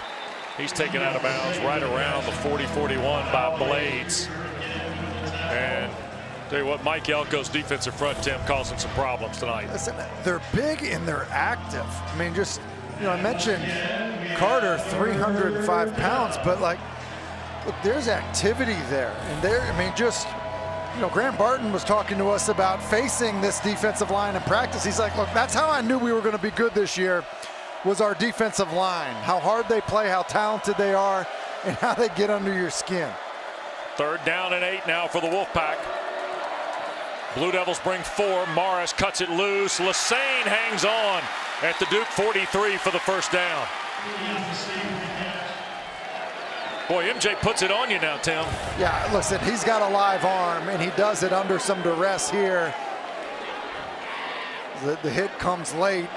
he's taken out of bounds right around the 40-41 by Blades. And tell you what, Mike Elko's defensive front, Tim, causing some problems tonight. Listen, they're big and they're active. I mean, just, I mentioned Carter, 305 pounds, but look, there's activity there. And Graham Barton was talking to us about facing this defensive line in practice. He's like, look, that's how I knew we were going to be good this year, was our defensive line. How hard they play, how talented they are, and how they get under your skin. 3rd down and 8 now for the Wolfpack. Blue Devils bring 4. Morris cuts it loose. Lassane hangs on at the Duke 43 for the first down. Boy, MJ puts it on you now, Tim. Yeah, listen, he's got a live arm, and he does it under some duress here. The hit comes late.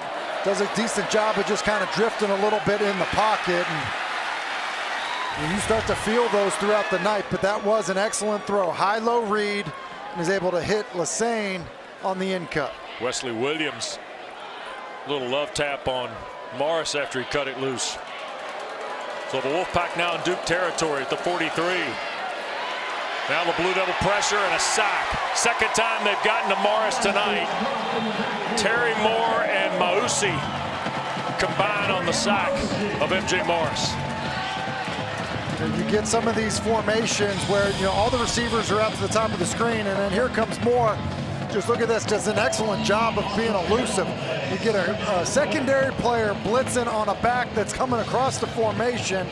Does a decent job of just kind of drifting a little bit in the pocket. And And you start to feel those throughout the night, but that was an excellent throw. High-low read, and is able to hit Lassane on the in cut. Wesley Williams, little love tap on Morris after he cut it loose. So the Wolfpack now in Duke territory at the 43. Now the Blue Devil pressure and a sack. Second time they've gotten to Morris tonight. Terry Moore and Mausi combine on the sack of MJ Morris. You get some of these formations where all the receivers are out to the top of the screen, and then here comes Moore. Just look at this, does an excellent job of being elusive. You get a secondary player blitzing on a back that's coming across the formation.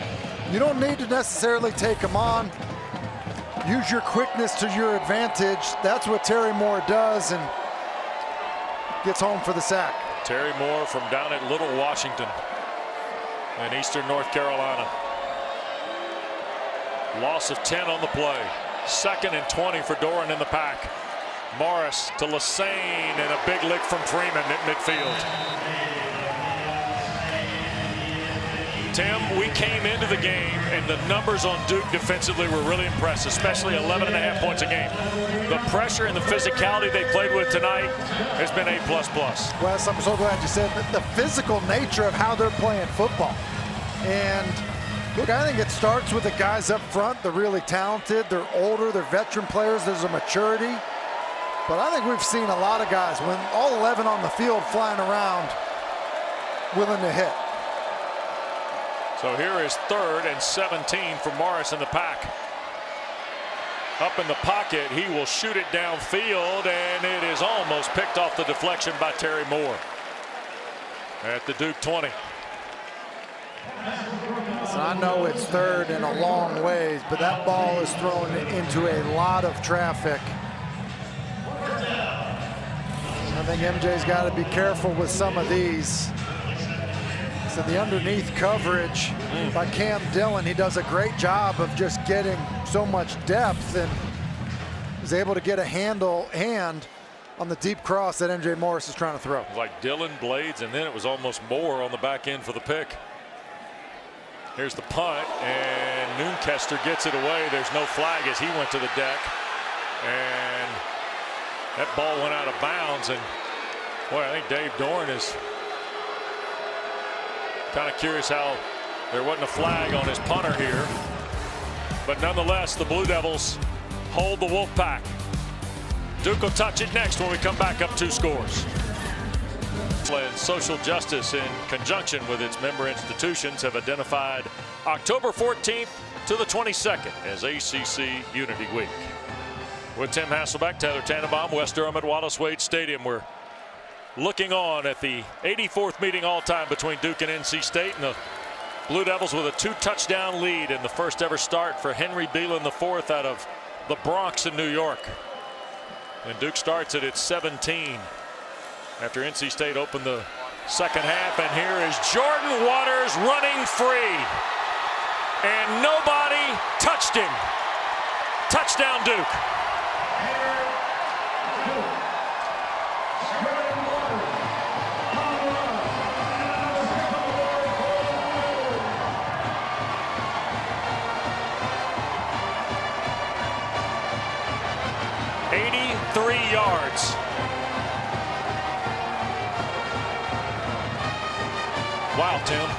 You don't need to necessarily take him on. Use your quickness to your advantage. That's what Terry Moore does, and gets home for the sack. Terry Moore from down at Little Washington in eastern North Carolina. Loss of 10 on the play. 2nd and 20 for Doran in the pack. Morris to Lassane, and a big lick from Freeman at midfield. Tim, we came into the game, and the numbers on Duke defensively were really impressive, especially 11.5 points a game. The pressure and the physicality they played with tonight has been A++. Wes, I'm so glad you said that. The physical nature of how they're playing football. And look, I think it starts with the guys up front. They're really talented. They're older. They're veteran players. There's a maturity. But I think we've seen a lot of guys, when all 11 on the field flying around, willing to hit. So here is 3rd and 17 for Morris in the pack. Up in the pocket, he will shoot it downfield, and it is almost picked off the deflection by Terry Moore at the Duke 20. So I know it's 3rd and a long ways, but that ball is thrown into a lot of traffic. I think MJ's got to be careful with some of these. So the underneath coverage by Cam Dillon, he does a great job of just getting so much depth, and is able to get a hand on the deep cross that MJ Morris is trying to throw. Like Dillon, Blades, and then it was almost Moore on the back end for the pick. Here's the punt, and Noonkester gets it away. There's no flag as he went to the deck, and that ball went out of bounds. And boy, I think Dave Doran is kind of curious how there wasn't a flag on his punter here. But nonetheless, the Blue Devils hold the Wolfpack. Duke will touch it next when we come back up 2 scores. And social justice, in conjunction with its member institutions, have identified October 14th to the 22nd as ACC Unity Week. With Tim Hasselbeck, Taylor Tannenbaum, West Durham at Wallace Wade Stadium, we're looking on at the 84th meeting all-time between Duke and NC State, and the Blue Devils with a 2-touchdown lead in the first ever start for Henry Belin IV out of the Bronx in New York. And Duke starts at its 17 after NC State opened the second half. And here is Jordan Watrers running free, and nobody touched him. Touchdown Duke. Yards. Wow, Tim.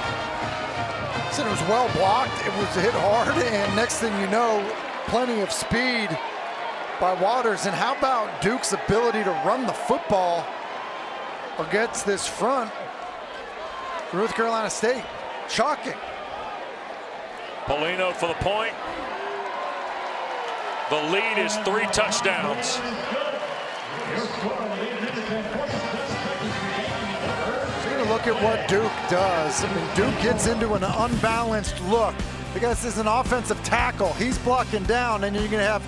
So it was well blocked. It was hit hard, and next thing you know, plenty of speed by Watrers. And how about Duke's ability to run the football against this front for North Carolina State? Shocking. Pelino for the point. The lead is 3 touchdowns. So you're gonna look at what Duke does. I mean, Duke gets into an unbalanced look. Because this is an offensive tackle. He's blocking down, and you're gonna have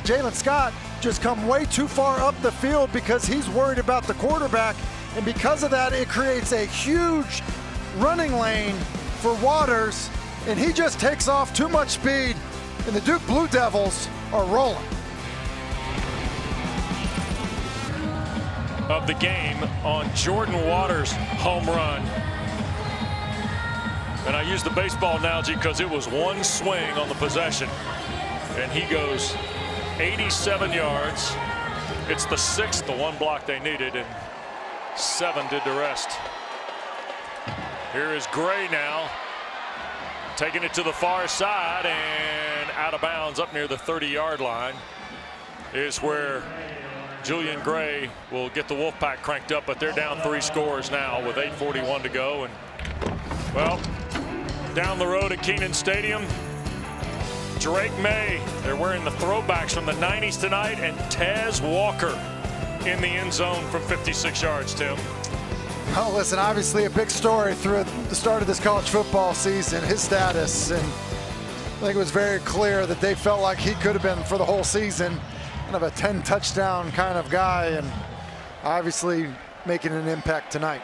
Jalen Scott just come way too far up the field because he's worried about the quarterback. And because of that, it creates a huge running lane for Watrers, and he just takes off too much speed, and the Duke Blue Devils are rolling. Of the game on Jordan Watrers' home run. And I use the baseball analogy because it was one swing on the possession. And he goes 87 yards. It's the 6th, the one block they needed, and 7 did the rest. Here is Gray now, taking it to the far side and out of bounds up near the 30-yard line is where Julian Gray will get the Wolfpack cranked up, but they're down 3 scores now with 8:41 to go. And well, down the road at Kenan Stadium, Drake May, they're wearing the throwbacks from the 90s tonight, and Taz Walker in the end zone from 56 yards, Tim. Oh, listen, obviously a big story through the start of this college football season, his status, and I think it was very clear that they felt like he could have been for the whole season kind of a 10-touchdown kind of guy, and obviously making an impact tonight.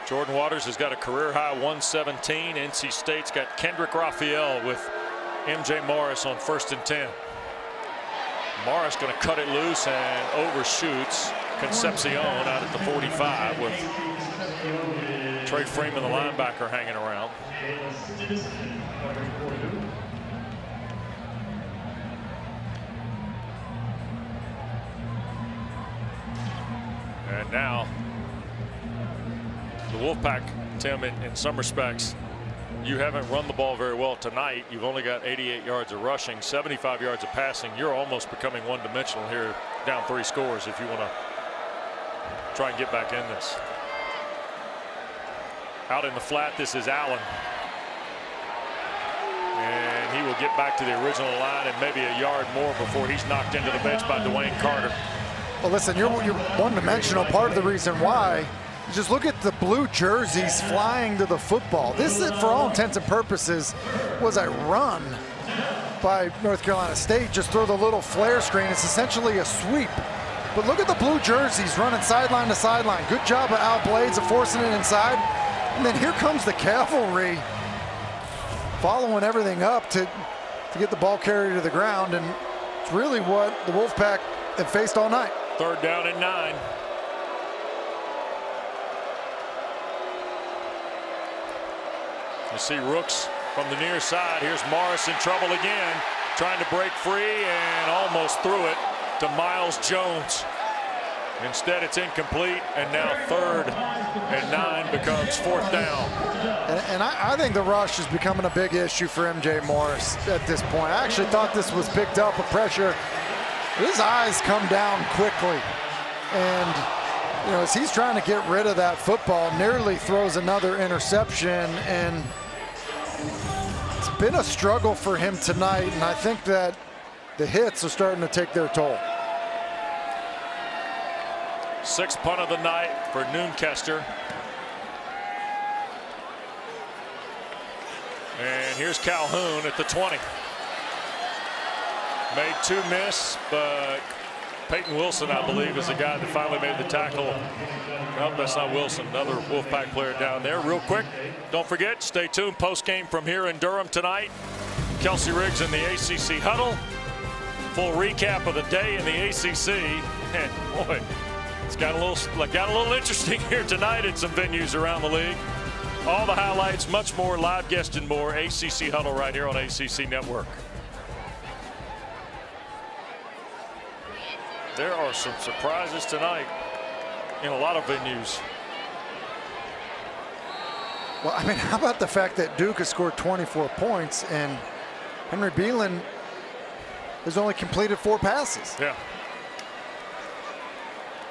Jordan Watrers has got a career-high 117. NC State's got Kendrick Raphael with MJ Morris on 1st and 10. Morris going to cut it loose and overshoots Concepcion out at the 45 with Trey Freeman, the linebacker, hanging around. And now the Wolfpack, Tim, in some respects, you haven't run the ball very well tonight. You've only got 88 yards of rushing, 75 yards of passing. You're almost becoming one-dimensional here, down 3 scores, if you want to try and get back in this. Out in the flat, this is Allen. And he will get back to the original line and maybe a yard more before he's knocked into the bench by Dwayne Carter. Well, listen, you're one-dimensional. Part of the reason why, just look at the blue jerseys flying to the football. This, is, for all intents and purposes, was a run by North Carolina State. Just throw the little flare screen. It's essentially a sweep. But look at the blue jerseys running sideline to sideline. Good job of Al Blades of forcing it inside. And then here comes the cavalry following everything up to get the ball carried to the ground. And it's really what the Wolfpack have faced all night. 3rd down and 9. You see Rooks from the near side. Here's Morris in trouble again, trying to break free and almost threw it to Miles Jones. Instead, it's incomplete, and now 3rd and 9 becomes 4th down. And I think the rush is becoming a big issue for MJ Morris at this point. I actually thought this was picked up with pressure. His eyes come down quickly, and you know, as he's trying to get rid of that football, nearly throws another interception, and it's been a struggle for him tonight, and I think that the hits are starting to take their toll. 6th punt of the night for Noonkester. And here's Calhoun at the 20. Made 2 miss, but Peyton Wilson, I believe, is the guy that finally made the tackle. Nope, that's not Wilson, another Wolfpack player down there. Real quick, don't forget, stay tuned. Post-game from here in Durham tonight. Kelsey Riggs in the ACC huddle. Full recap of the day in the ACC. And boy, it's got a little interesting here tonight at some venues around the league. All the highlights, much more, live guests and more. ACC huddle right here on ACC Network. There are some surprises tonight in a lot of venues. Well, I mean, how about the fact that Duke has scored 24 points and Henry Belin has only completed 4 passes? Yeah.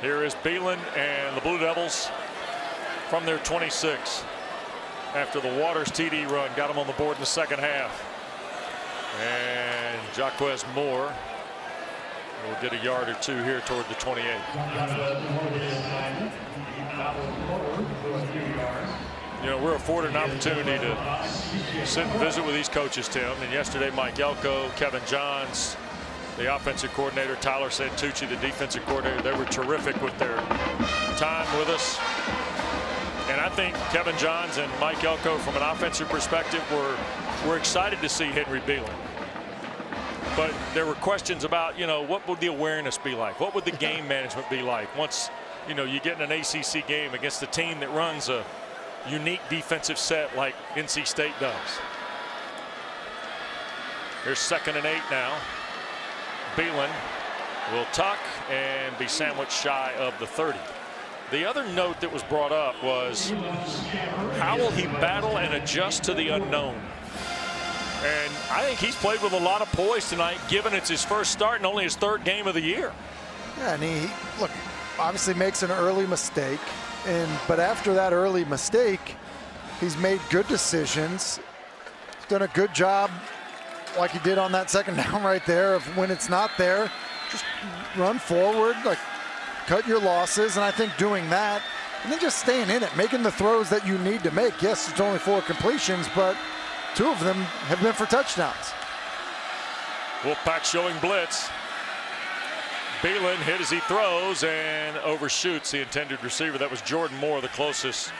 Here is Belin and the Blue Devils from their 26 after the Watrers TD run got them on the board in the 2nd half. And Jaquez Moore will get a yard or 2 here toward the 28. You know, we're afforded an opportunity to sit and visit with these coaches, Tim. And yesterday, Mike Elko, Kevin Johns, the offensive coordinator, Tyler Santucci, the defensive coordinator, they were terrific with their time with us. And I think Kevin Johns and Mike Elko, from an offensive perspective, were excited to see Henry Belin. But there were questions about, you know, what would the awareness be like? What would the game management be like once, you know, you get in an ACC game against a team that runs a unique defensive set like NC State does. Here's 2nd and 8 now. Belin will tuck and be sandwiched shy of the 30. The other note that was brought up was how will he battle and adjust to the unknown? And I think he's played with a lot of poise tonight, given it's his first start and only his 3rd game of the year. Yeah, and he look, obviously makes an early mistake, but after that early mistake, he's made good decisions. He's done a good job, like he did on that 2nd down right there, of when it's not there, just run forward, like cut your losses. And I think doing that, and then just staying in it, making the throws that you need to make. Yes, it's only 4 completions, but 2 of them have been for touchdowns. Wolfpack showing blitz. Belin hit as he throws and overshoots the intended receiver. That was Jordan Moore, the closest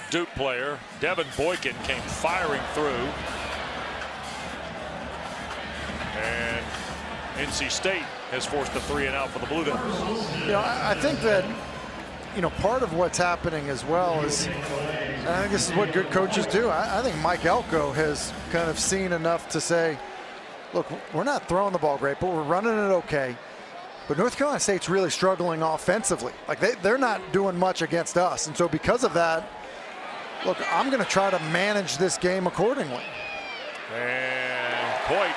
Duke player. Devin Boykin came firing through. And NC State has forced the 3 and out for the Blue Devils. You know, I think that, you know, part of what's happening as well is, I think this is what good coaches do. I think Mike Elko has kind of seen enough to say, look, we're not throwing the ball great, but we're running it okay. But North Carolina State's really struggling offensively. Like they're not doing much against us. And so because of that, look, I'm going to try to manage this game accordingly. And Coit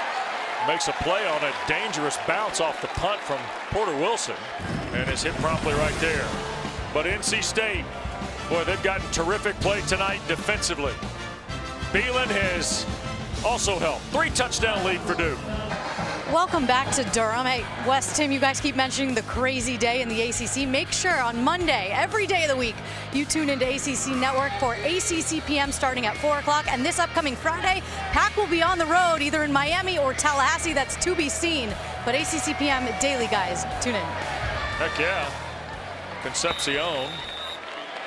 makes a play on a dangerous bounce off the punt from Porter Wilson and is hit promptly right there. But NC State, boy, they've gotten terrific play tonight defensively. Belin has also helped. 3-touchdown lead for Duke. Welcome back to Durham. Hey, Wes, Tim, you guys keep mentioning the crazy day in the ACC. Make sure on Monday, every day of the week, you tune into ACC Network for ACC PM starting at 4 o'clock. And this upcoming Friday, Pack will be on the road, either in Miami or Tallahassee. That's to be seen. But ACC PM daily, guys. Tune in. Heck yeah. Concepcion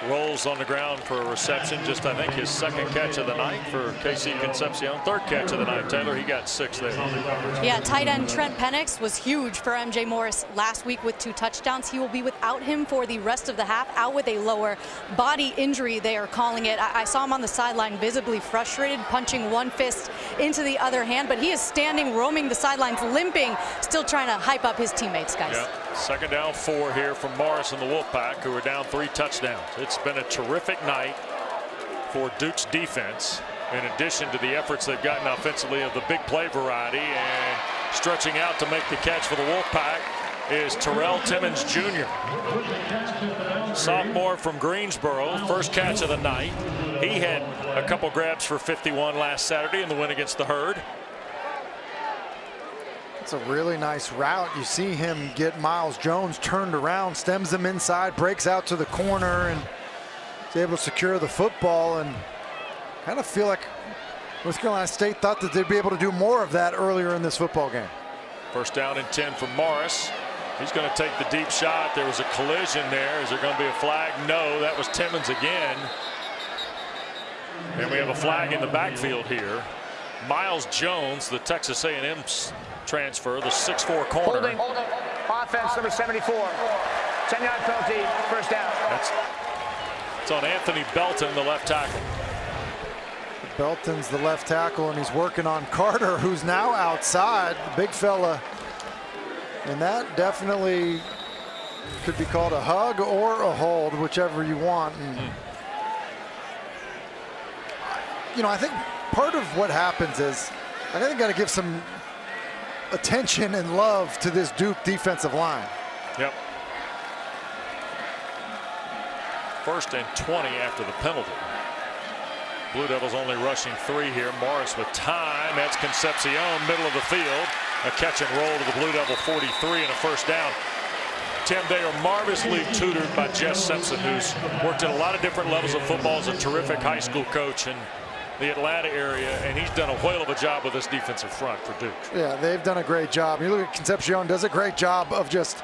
rolls on the ground for a reception. Just, I think, his 2nd catch of the night for KC Concepcion. 3rd catch of the night, Taylor. He got 6 there. Yeah, tight end Trent Penix was huge for MJ Morris last week with 2 touchdowns. He will be without him for the rest of the half, out with a lower body injury, they are calling it. I saw him on the sideline visibly frustrated, punching one fist into the other hand, but he is standing, roaming the sidelines, limping, still trying to hype up his teammates, guys. Yeah. 2nd down 4 here from Morris and the Wolfpack, who are down 3 touchdowns. It's been a terrific night for Duke's defense, in addition to the efforts they've gotten offensively of the big play variety. And stretching out to make the catch for the Wolfpack is Terrell Timmons Jr. Sophomore from Greensboro, 1st catch of the night. He had a couple grabs for 51 last Saturday in the win against the Herd. It's a really nice route. You see him get Miles Jones turned around, stems him inside, breaks out to the corner, and is able to secure the football. And kind of feel like North Carolina State thought that they'd be able to do more of that earlier in this football game. 1st down and 10 for Morris. He's going to take the deep shot. There was a collision there. Is there going to be a flag? No, that was Timmons again. And we have a flag in the backfield here. Miles Jones, the Texas A&M transfer, the 6'4" corner. Holding. Offense number 74. 10-yard penalty, 1st down. It's on Anthony Belton, the left tackle. Belton's the left tackle, and he's working on Carter, who's now outside, the big fella. And that definitely could be called a hug or a hold, whichever you want. And, you know, I think part of what happens is, I think they got to give some attention and love to this Duke defensive line. Yep. 1st and 20 after the penalty. Blue Devils only rushing 3 here. Morris with time. That's Concepcion, middle of the field. A catch and roll to the Blue Devil 43 and a 1st down. Tim, they are marvelously tutored by Jess Simpson, who's worked at a lot of different levels of football, as a terrific high school coach in the Atlanta area, and he's done a whale of a job with this defensive front for Duke. Yeah, they've done a great job. You look at Concepcion, does a great job of just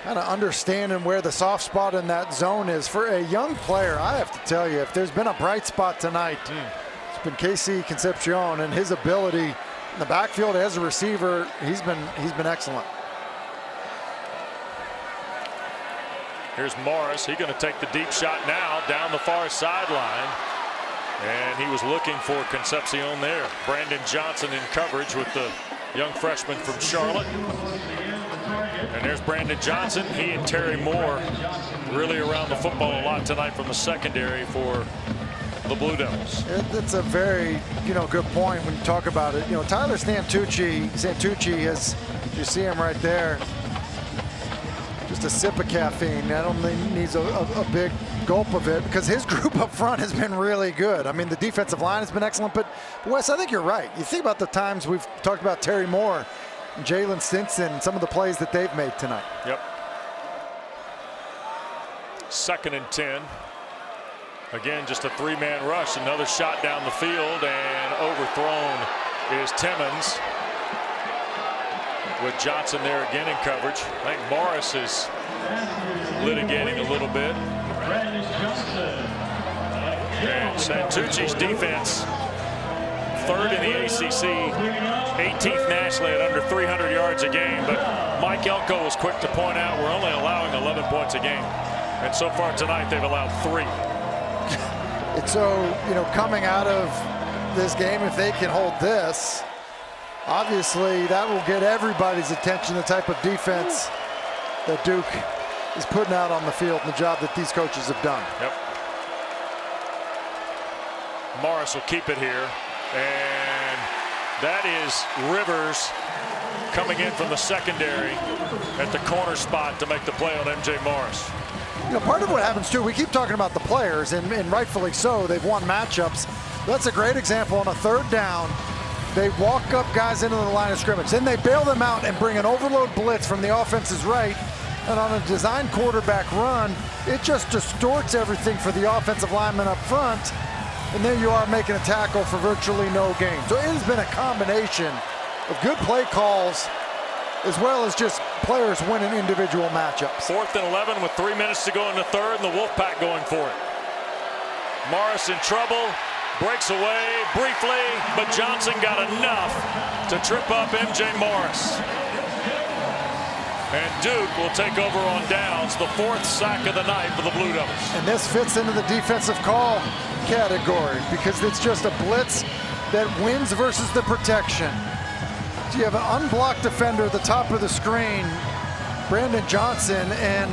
kind of understanding where the soft spot in that zone is. For a young player, I have to tell you, if there's been a bright spot tonight, it's been KC Concepcion, and his ability in the backfield as a receiver, he's been excellent. Here's Morris. He's going to take the deep shot now down the far sideline. And he was looking for Concepcion there. Brandon Johnson in coverage with the young freshman from Charlotte. And there's Brandon Johnson. He and Terry Moore really around the football a lot tonight from the secondary for the Blue Devils. That's a very, good point when you talk about it. Tyler Santucci has, you see him right there, just a sip of caffeine. I don't think he needs a big gulp of it because his group up front has been really good. I mean, the defensive line has been excellent, but Wes, I think you're right. You think about the times we've talked about Terry Moore and Jalen Stinson, some of the plays that they've made tonight. Yep. 2nd and 10. Again, just a 3-man rush. Another shot down the field, and overthrown is Timmons with Johnson there again in coverage. I think Morris is litigating a little bit. And Santucci's defense, 3rd in the ACC, 18th nationally at under 300 yards a game. But Mike Elko was quick to point out we're only allowing 11 points a game. And so far tonight, they've allowed 3. And so, coming out of this game, if they can hold this, obviously that will get everybody's attention, the type of defense that Duke is putting out on the field and the job that these coaches have done. Yep. Morris will keep it here. And that is Rivers coming in from the secondary at the corner spot to make the play on MJ Morris. Part of what happens too, we keep talking about the players, and rightfully so, they've won matchups. That's a great example on a 3rd down. They walk up guys into the line of scrimmage. Then they bail them out and bring an overload blitz from the offense's right. And on a design quarterback run, it just distorts everything for the offensive lineman up front. And there you are making a tackle for virtually no gain. So it has been a combination of good play calls as well as just players winning individual matchups. 4th and 11 with 3 minutes to go in the 3rd, and the Wolfpack going for it. Morris in trouble, breaks away briefly, but Johnson got enough to trip up MJ Morris. And Duke will take over on downs, the 4th sack of the night for the Blue Devils. And this fits into the defensive call category because it's just a blitz that wins versus the protection. So you have an unblocked defender at the top of the screen, Brandon Johnson, and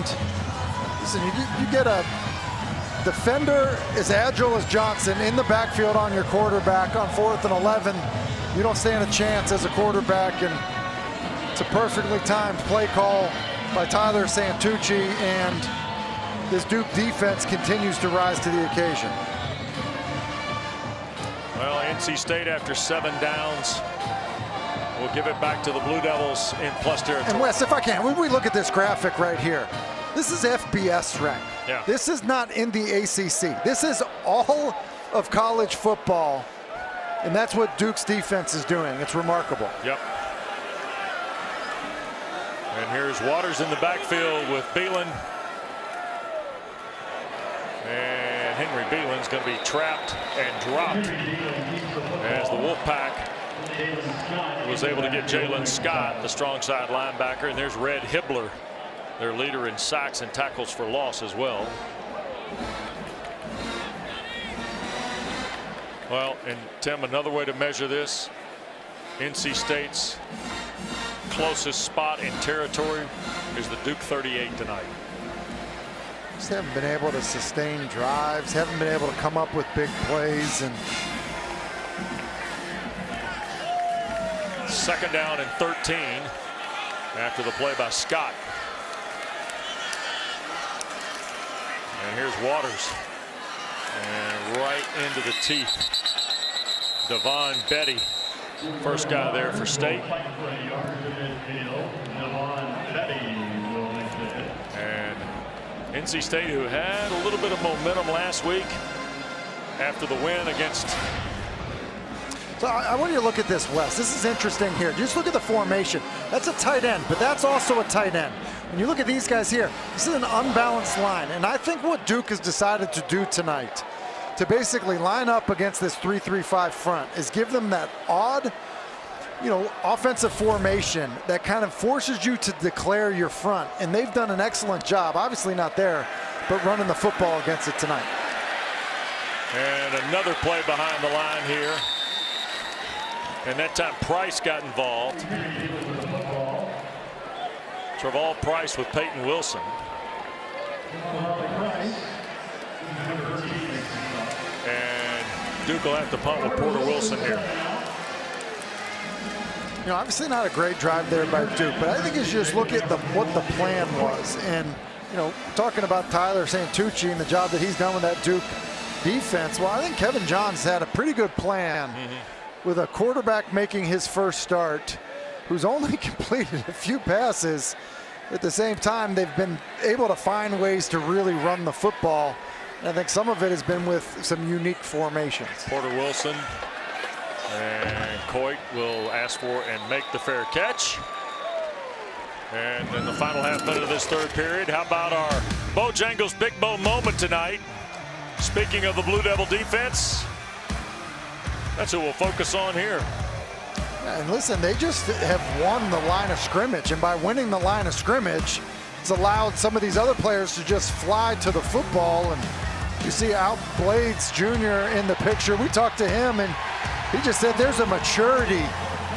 listen, you get a defender as agile as Johnson in the backfield on your quarterback on 4th and 11. You don't stand a chance as a quarterback, and it's a perfectly timed play call by Tyler Santucci, and this Duke defense continues to rise to the occasion. Well, NC State after 7 downs will give it back to the Blue Devils in plus territory. And Wes, if I can, when we look at this graphic right here, this is FBS rank. Yeah. This is not in the ACC. This is all of college football, and that's what Duke's defense is doing. It's remarkable. Yep. And here's Watrers in the backfield with Belin. And Henry Belin's going to be trapped and dropped as the Wolfpack was able to get Jalen Scott, the strong side linebacker. And there's Red Hibbler, their leader in sacks and tackles for loss as well. Well, and Tim, another way to measure this, NC State's closest spot in territory is the Duke 38 tonight. Just haven't been able to sustain drives, haven't been able to come up with big plays. And 2nd down and 13 after the play by Scott. And here's Watrers. And right into the teeth. Devon Betty, first guy there for State. And NC State, who had a little bit of momentum last week after the win against. So I want you to look at this, Wes. This is interesting here. Just look at the formation. That's a tight end, but that's also a tight end. When you look at these guys here, this is an unbalanced line. And I think what Duke has decided to do tonight to basically line up against this 3-3-5 front is give them that odd, offensive formation that kind of forces you to declare your front. And they've done an excellent job, obviously not there, but running the football against it tonight. And another play behind the line here. And that time Price got involved. Traval Price with Peyton Wilson. And Duke will have to punt with Porter Wilson here. You know, obviously not a great drive there by Duke, but I think you should just look at what the plan was. And, you know, talking about Tyler Santucci and the job that he's done with that Duke defense, well, I think Kevin Johns had a pretty good plan with a quarterback making his first start who's only completed a few passes. At the same time, they've been able to find ways to really run the football. And I think some of it has been with some unique formations. Porter Wilson and Coit will ask for and make the fair catch. And in the final half minute of this third period, how about our Bojangles Big Bo moment tonight? Speaking of the Blue Devil defense, that's who we'll focus on here. And listen, they just have won the line of scrimmage, and by winning the line of scrimmage, it's allowed some of these other players to just fly to the football. And you see Al Blades Jr. in the picture. We talked to him, and he just said there's a maturity,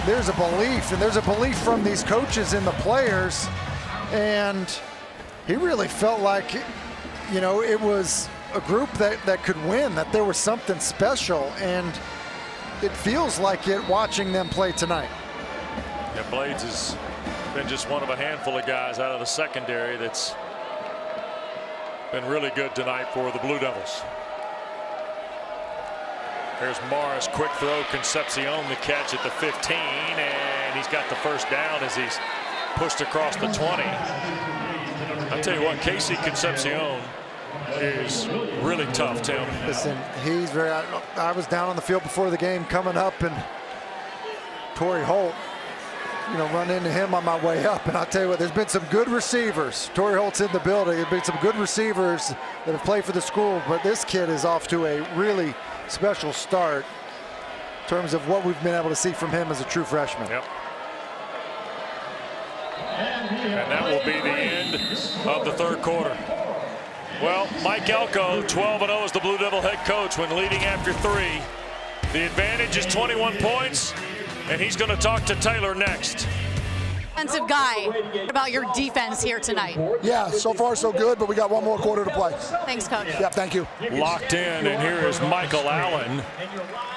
there's a belief, and there's a belief from these coaches in the players. And he really felt like, you know, it was a group that could win, that there was something special, and it feels like it watching them play tonight. Yeah, Blades has been just one of a handful of guys out of the secondary that's been really good tonight for the Blue Devils. There's Morris, quick throw, Concepcion the catch at the 15, and he's got the first down as he's pushed across the 20. I'll tell you what, Casey Concepcion is really tough, Tim. Listen, he's very. I was down on the field before the game coming up, and Torrey Holt, you know, run into him on my way up. And I'll tell you what, there's been some good receivers. Torrey Holt's in the building. There's been some good receivers that have played for the school, but this kid is off to a really special start in terms of what we've been able to see from him as a true freshman. Yep. And that will be the end of the third quarter. Well, Mike Elko, 12-0 as the Blue Devil head coach when leading after 3. The advantage is 21 points, and he's going to talk to Taylor next. Defensive guy, about your defense here tonight. Yeah, so far so good, but we got one more quarter to play. Thanks, Coach. Yeah, thank you. Locked in, and here is Michael Allen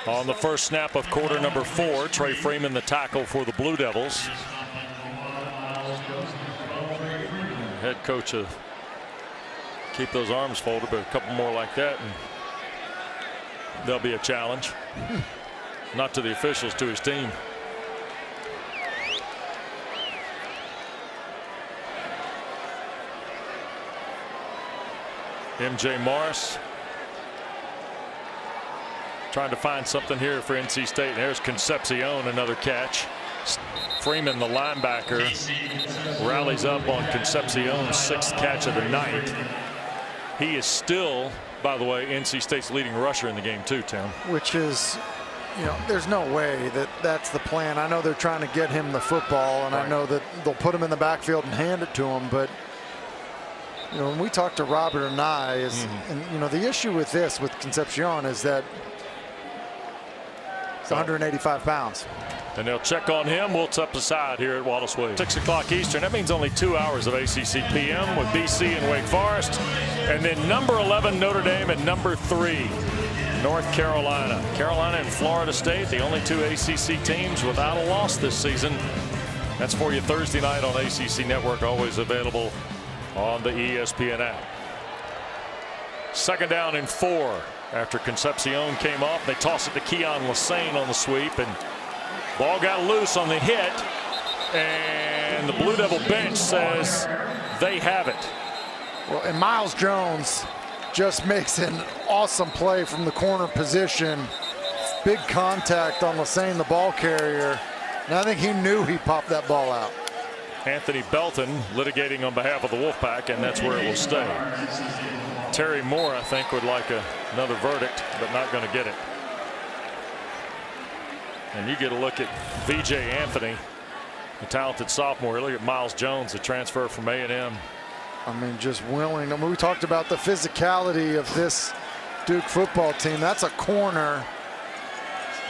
on the first snap of quarter number 4. Trey Freeman, the tackle for the Blue Devils. Head coach of keep those arms folded, but a couple more like that and there'll be a challenge. Not to the officials, to his team. MJ Morris trying to find something here for NC State. And there's Concepcion, another catch. Freeman, the linebacker, rallies up on Concepcion's 6th catch of the night. He is still, by the way, NC State's leading rusher in the game too, Tim. Which is, you know, there's no way that that's the plan. I know they're trying to get him the football, and I know that they'll put him in the backfield and hand it to him. But, you know, when we talked to Robert and I, and, you know, the issue with this, with Concepcion, is that it's 185 pounds. And they'll check on him. We'll step aside here at Wallace Wade. 6 o'clock Eastern. That means only 2 hours of ACC PM with BC and Wake Forest. And then number 11 Notre Dame and number 3 North Carolina. Carolina and Florida State, the only 2 ACC teams without a loss this season. That's for you Thursday night on ACC Network, always available on the ESPN app. 2nd down and 4 after Concepcion came off. They toss it to Keon Lassane on the sweep, and ball got loose on the hit, and the Blue Devil bench says they have it. Well, and Miles Jones just makes an awesome play from the corner position. Big contact on Lassane, the ball carrier. And I think he knew he popped that ball out. Anthony Belton litigating on behalf of the Wolfpack, and that's where it will stay. Terry Moore, I think, would like another verdict, but not going to get it. And you get a look at VJ Anthony, the talented sophomore. Look at Miles Jones, the transfer from A&M. I mean, just willing. I mean, we talked about the physicality of this Duke football team. That's a corner.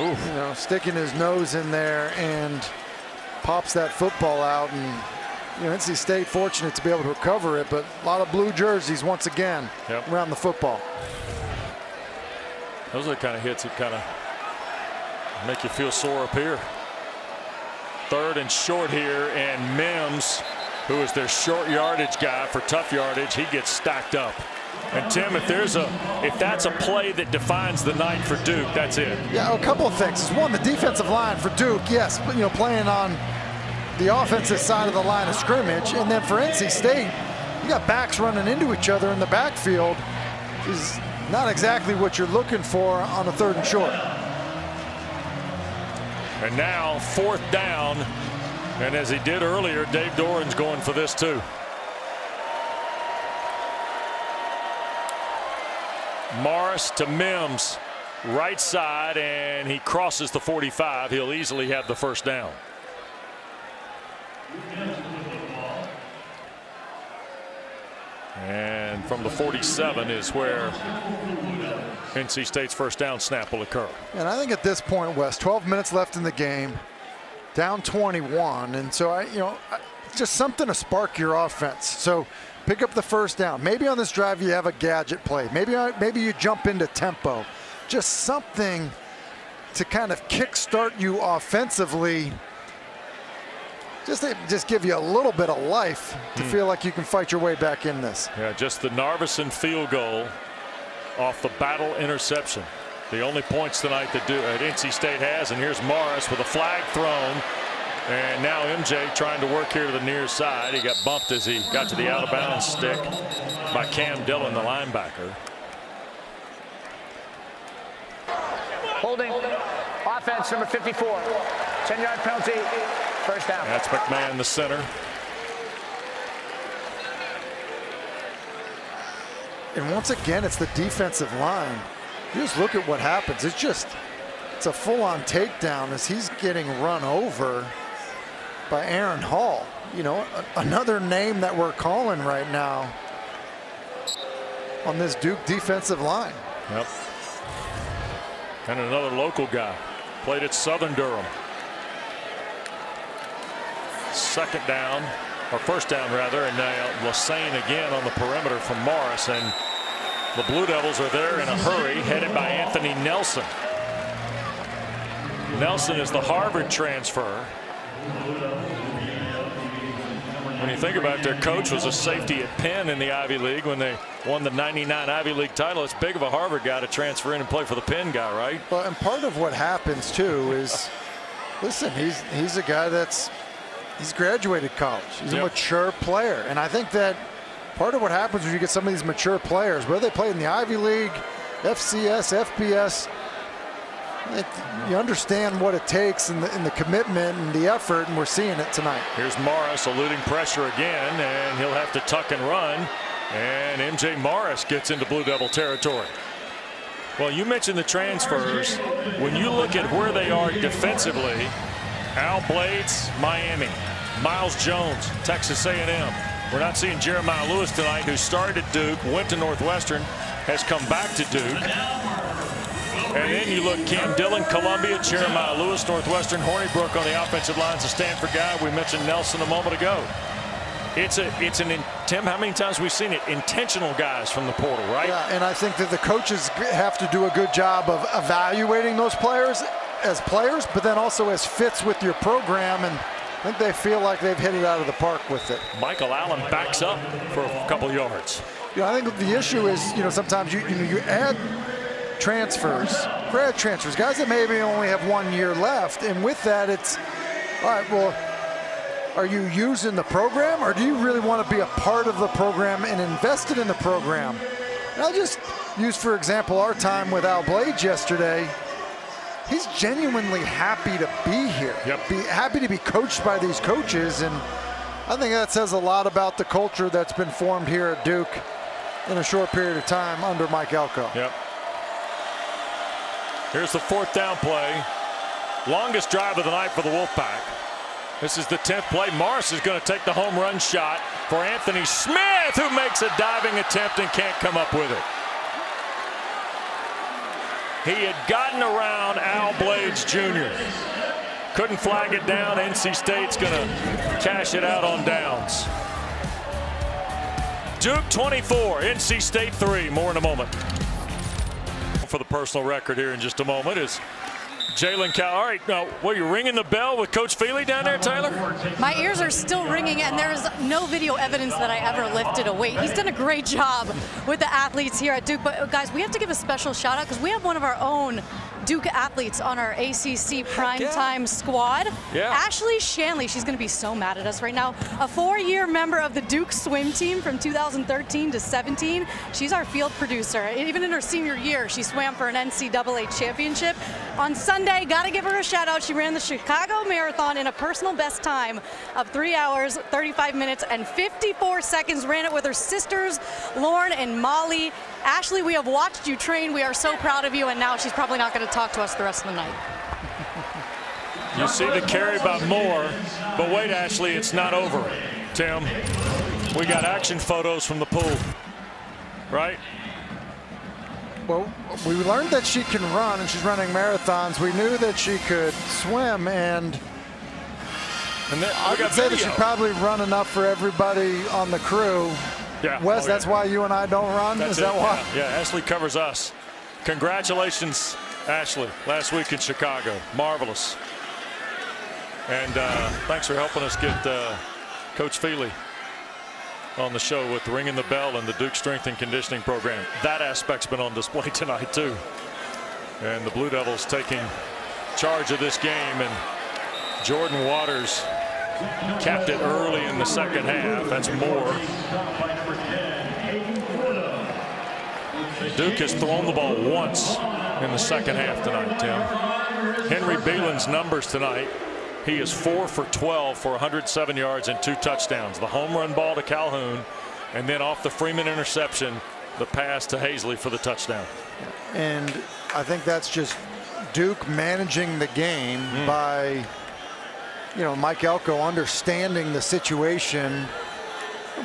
Ooh. You know, sticking his nose in there and pops that football out. And you know, NC State fortunate to be able to recover it, but a lot of blue jerseys once again around the football. Those are the kind of hits that kind of make you feel sore up here. 3rd and short here, and Mims, who is their short yardage guy for tough yardage, he gets stacked up. And Tim, if that's a play that defines the night for Duke, that's it. Yeah, a couple of things. One, the defensive line for Duke, yes, but you know, playing on the offensive side of the line of scrimmage, and then for NC State, you got backs running into each other in the backfield. Is not exactly what you're looking for on a 3rd and short. And now 4th down, and as he did earlier, Dave Doran's going for this too. Morris to Mims, right side, and he crosses the 45. He'll easily have the 1st down. And from the 47 is where NC State's 1st down snap will occur. And I think at this point, Wes, 12 minutes left in the game, down 21, and so just something to spark your offense. So pick up the 1st down. Maybe on this drive you have a gadget play. Maybe you jump into tempo. Just something to kind of kickstart you offensively. Just give you a little bit of life to feel like you can fight your way back in this. Yeah, just the Narvis field goal off the battle interception. The only points tonight that NC State has, and here's Morris with a flag thrown. And now MJ trying to work here to the near side. He got bumped as he got to the out of bounds stick by Cam Dillon, the linebacker. Holding offense number 54. 10-yard penalty. 1st down. That's McMahon, the center. And once again, it's the defensive line. You just look at what happens. It's a full-on takedown as he's getting run over by Aaron Hall. You know, another name that we're calling right now on this Duke defensive line. Yep. And another local guy. Played at Southern Durham. 2nd down, or 1st down rather, and now Lassane again on the perimeter from Morris, and the Blue Devils are there in a hurry, headed by Anthony Nelson. Nelson is the Harvard transfer. When you think about it, their coach was a safety at Penn in the Ivy League when they won the '99 Ivy League title. It's big of a Harvard guy to transfer in and play for the Penn guy, right? Well, and part of what happens too is, listen, he's a guy he's graduated college. He's a mature player. And I think that part of what happens when you get some of these mature players, whether they play in the Ivy League, FCS, FBS, you understand what it takes and the commitment and the effort, and we're seeing it tonight. Here's Morris eluding pressure again, and he'll have to tuck and run. And MJ Morris gets into Blue Devil territory. Well, you mentioned the transfers. When you look at where they are defensively, Al Blades, Miami. Miles Jones, Texas A&M. We're not seeing Jeremiah Lewis tonight, who started at Duke, went to Northwestern, has come back to Duke. And then you look, Cam Dillon, Columbia, Jeremiah Lewis, Northwestern, Hornibrook on the offensive lines, a Stanford guy. We mentioned Nelson a moment ago. Tim, how many times have we seen it? Intentional guys from the portal, right? Yeah, and I think that the coaches have to do a good job of evaluating those players as players, but then also as fits with your program, and I think they feel like they've hit it out of the park with it. Michael Allen backs up for a couple yards. You know, I think the issue is, sometimes you add transfers, grad transfers, guys that maybe only have 1 year left, and with that, it's all right. Well, are you using the program, or do you really want to be a part of the program and invested in the program? And I'll just use, for example, our time with Al Blades yesterday. He's genuinely happy to be here. Yep. Be happy to be coached by these coaches, and I think that says a lot about the culture that's been formed here at Duke in a short period of time under Mike Elko. Yep. Here's the 4th down play. Longest drive of the night for the Wolfpack. This is the 10th play. Morris is going to take the home run shot for Anthony Smith, who makes a diving attempt and can't come up with it. He had gotten around Al Blades Jr. Couldn't flag it down. NC State's going to cash it out on downs. Duke 24, NC State 3. More in a moment. For the personal record here in just a moment is Jalen Cal. All right, now, what, you ringing the bell with Coach Feely down there, Taylor? My ears are still ringing, and there's no video evidence that I ever lifted a weight. He's done a great job with the athletes here at Duke. But, guys, we have to give a special shout-out because we have one of our own Duke athletes on our ACC primetime squad. Yeah. Ashley Shanley, she's going to be so mad at us right now. A 4-year member of the Duke swim team from 2013 to 17. She's our field producer. Even in her senior year, she swam for an NCAA championship. On Sunday, got to give her a shout out. She ran the Chicago Marathon in a personal best time of 3 hours, 35 minutes, and 54 seconds. Ran it with her sisters, Lauren and Molly. Ashley, we have watched you train. We are so proud of you, and now she's probably not going to talk to us the rest of the night. You see the carry by Moore, but wait, Ashley, it's not over. Tim, we got action photos from the pool, right? Well, we learned that she can run, and she's running marathons. We knew that she could swim, and then I would say that she'd probably run enough for everybody on the crew. Yeah. Wes, that's why you and I don't run? That's Is that why? Yeah, Ashley covers us. Congratulations, Ashley, last week in Chicago. Marvelous. And thanks for helping us get Coach Feely on the show with ringing the bell and the Duke Strength and Conditioning Program. That aspect's been on display tonight, too. And the Blue Devils taking charge of this game. And Jordan Watrers capped it early in the second half. That's Moore. Duke has thrown the ball once in the second half tonight, Tim. Henry Belin's numbers tonight. He is 4 for 12 for 107 yards and 2 touchdowns. The home run ball to Calhoun, and then off the Freeman interception, the pass to Hazley for the touchdown. And I think that's just Duke managing the game by, you know, Mike Elko understanding the situation,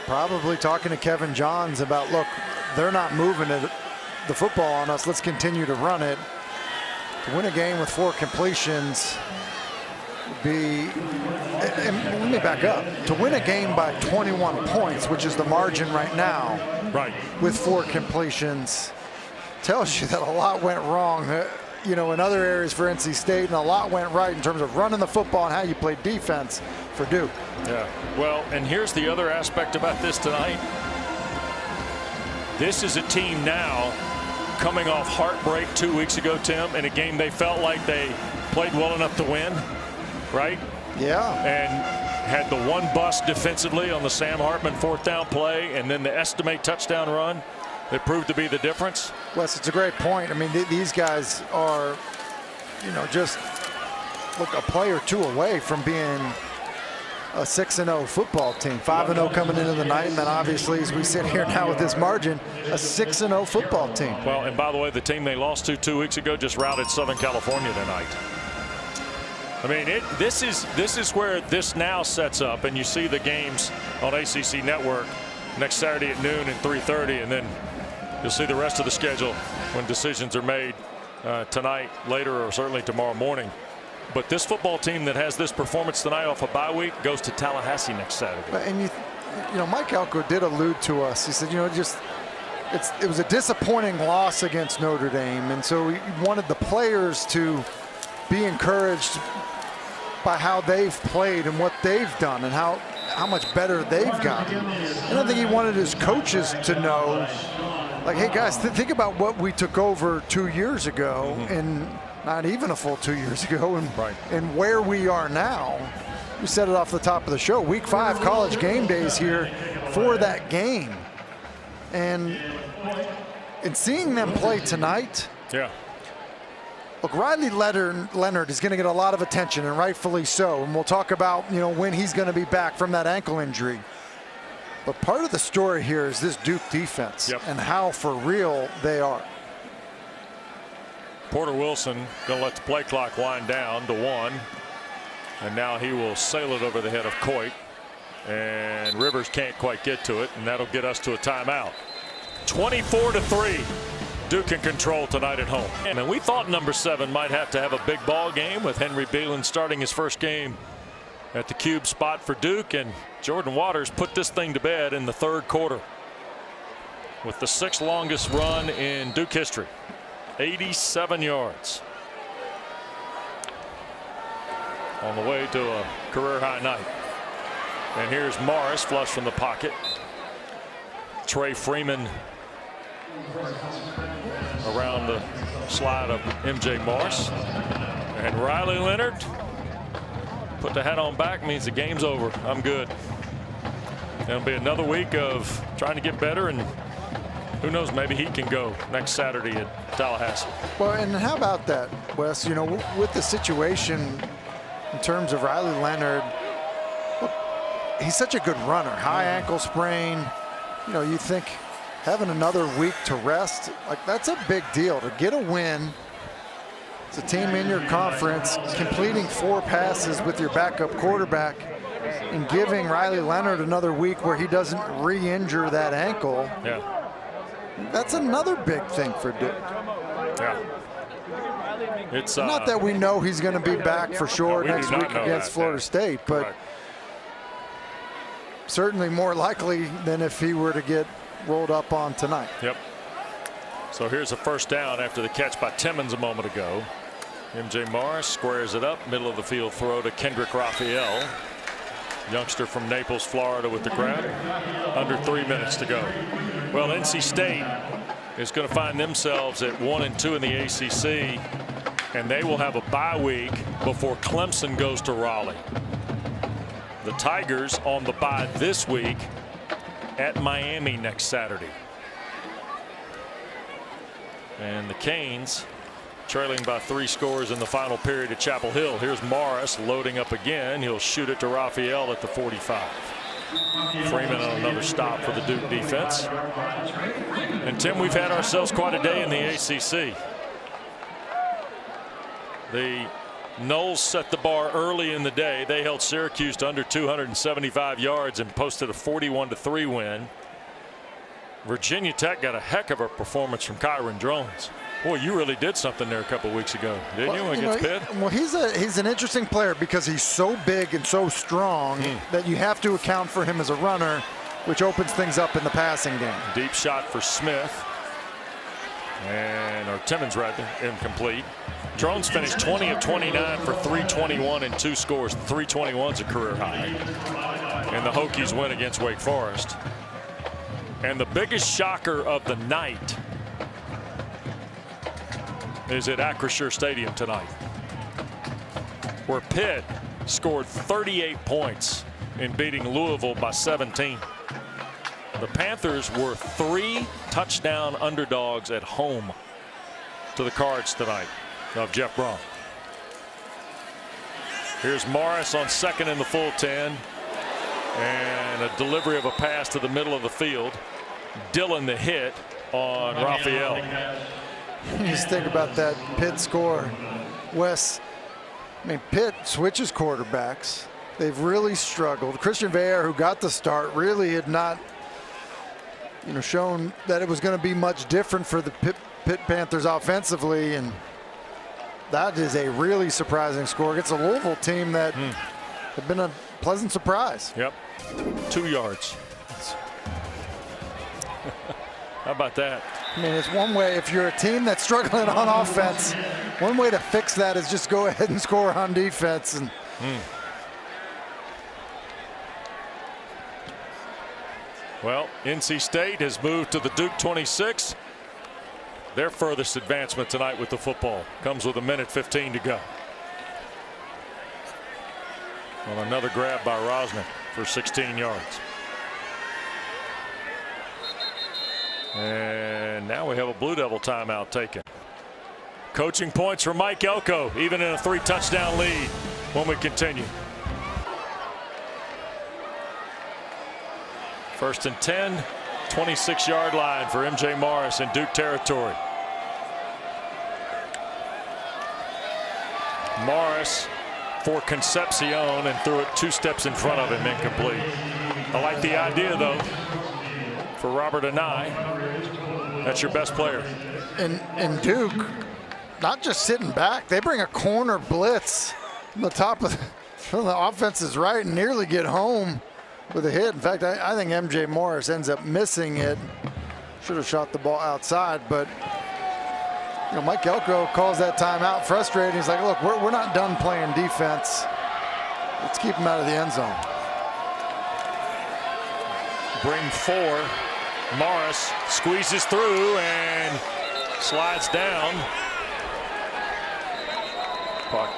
probably talking to Kevin Johns about, look, they're not moving the football on us. Let's continue to run it. To win a game with 4 completions would be, and let me back up. To win a game by 21 points, which is the margin right now, right, with 4 completions, tells you that a lot went wrong, you know, in other areas for NC State, and a lot went right in terms of running the football and how you play defense for Duke. Yeah, well, and here's the other aspect about this tonight. This is a team now coming off heartbreak 2 weeks ago, Tim, in a game they felt like they played well enough to win, right? Yeah. And had the one bust defensively on the Sam Hartman 4th down play, and then the estimate touchdown run that proved to be the difference. Wes, it's a great point. I mean, these guys are, you know, just look a play or two away from being a 6-0 football team. 5-0 coming into the night, and then obviously as we sit here now with this margin, a 6-0 football team. Well, and by the way, the team they lost to 2 weeks ago just routed Southern California tonight. I mean, this is where this now sets up, and you see the games on ACC Network next Saturday at noon and 3:30, and then you'll see the rest of the schedule when decisions are made tonight, later, or certainly tomorrow morning. But this football team that has this performance tonight off a bye week goes to Tallahassee next Saturday. And you know, Mike Elko did allude to us. He said, you know, it was a disappointing loss against Notre Dame, and so he wanted the players to be encouraged by how they've played and what they've done and how much better they've gotten. And I think he wanted his coaches to know, like, hey guys, think about what we took over 2 years ago, and not even a full 2 years ago, and where we are now. We said it off the top of the show. Week 5 college game days here for that game. And seeing them play tonight, yeah. Look, Riley Leonard is going to get a lot of attention, and rightfully so. And we'll talk about, you know, when he's going to be back from that ankle injury. But part of the story here is this Duke defense and how for real they are. Porter Wilson going to let the play clock wind down to 1. And now he will sail it over the head of Coit. And Rivers can't quite get to it, and that'll get us to a timeout. 24-3. Duke in control tonight at home. And we thought number 7 might have to have a big ball game with Henry Belin starting his first game at the cube spot for Duke, and Jordan Watrers put this thing to bed in the 3rd quarter with the 6th longest run in Duke history, 87 yards. On the way to a career high night. And here's Morris flush from the pocket. Trey Freeman around the slide of MJ Morris. And Riley Leonard put the hat on back, means the game's over. I'm good. It'll be another week of trying to get better, and who knows, maybe he can go next Saturday at Tallahassee. Well, and how about that, Wes? You know, with the situation in terms of Riley Leonard, look, he's such a good runner. High ankle sprain. You know, you think having another week to rest, like, that's a big deal. To get a win, it's a team in your conference, completing 4 passes with your backup quarterback, and giving Riley Leonard another week where he doesn't re-injure that ankle. Yeah. That's another big thing for Duke. Yeah. It's not that we know he's going to be back for sure next week against Florida State, but right. Certainly more likely than if he were to get rolled up on tonight. Yep. So here's a first down after the catch by Timmons a moment ago. MJ Morris squares it up, middle of the field throw to Kendrick Raphael, youngster from Naples, Florida, with the grab. Under 3 minutes to go. Well, NC State is going to find themselves at 1-2 in the ACC, and they will have a bye week before Clemson goes to Raleigh. The Tigers on the bye this week at Miami next Saturday. And the Canes trailing by 3 scores in the final period at Chapel Hill. Here's Morris loading up again. He'll shoot it to Raphael at the 45. Freeman on another stop for the Duke defense. And Tim, we've had ourselves quite a day in the ACC. The Noles set the bar early in the day. They held Syracuse to under 275 yards and posted a 41-3 win. Virginia Tech got a heck of a performance from Kyron Drones. Boy, you really did something there a couple weeks ago, didn't you, against Pitt? Well, he's an interesting player because he's so big and so strong that you have to account for him as a runner, which opens things up in the passing game. Deep shot for Smith. Or Timmons, rather, incomplete. Drones finished 20 of 29 for 321 and 2 scores. 321's a career high. And the Hokies win against Wake Forest. And the biggest shocker of the night is at Acrisure Stadium tonight, where Pitt scored 38 points in beating Louisville by 17. The Panthers were 3 touchdown underdogs at home to the Cards tonight of Jeff Brom. Here's Morris on second in the full 10, and a delivery of a pass to the middle of the field. Dillon the hit on Raphael. You just think about that Pitt score, Wes. I mean, Pitt switches quarterbacks. They've really struggled. Christian Veilleux, who got the start, really had not, shown that it was going to be much different for the Pitt Panthers offensively, and that is a really surprising score against a Louisville team that have been a pleasant surprise. Yep, 2 yards. How about that? I mean, it's one way, if you're a team that's struggling on offense, one way to fix that is just go ahead and score on defense. And Well, NC State has moved to the Duke 26. Their furthest advancement tonight with the football comes with 1:15 to go. Well, another grab by Rosner for 16 yards. And now we have a Blue Devil timeout taken. Coaching points for Mike Elko, even in a 3-touchdown lead when we continue. 1st and 10, 26-yard line for MJ Morris in Duke territory. Morris for Concepcion and threw it 2 steps in front of him, incomplete. I like the idea, though. for Robert Anai. That's your best player. And Duke, not just sitting back, they bring a corner blitz on the top of the offense's right and nearly get home with a hit. In fact, I think MJ Morris ends up missing it. Should have shot the ball outside, but Mike Elko calls that timeout frustrated. He's like, look, we're not done playing defense. Let's keep him out of the end zone. Bring 4. Morris squeezes through and slides down. Puck.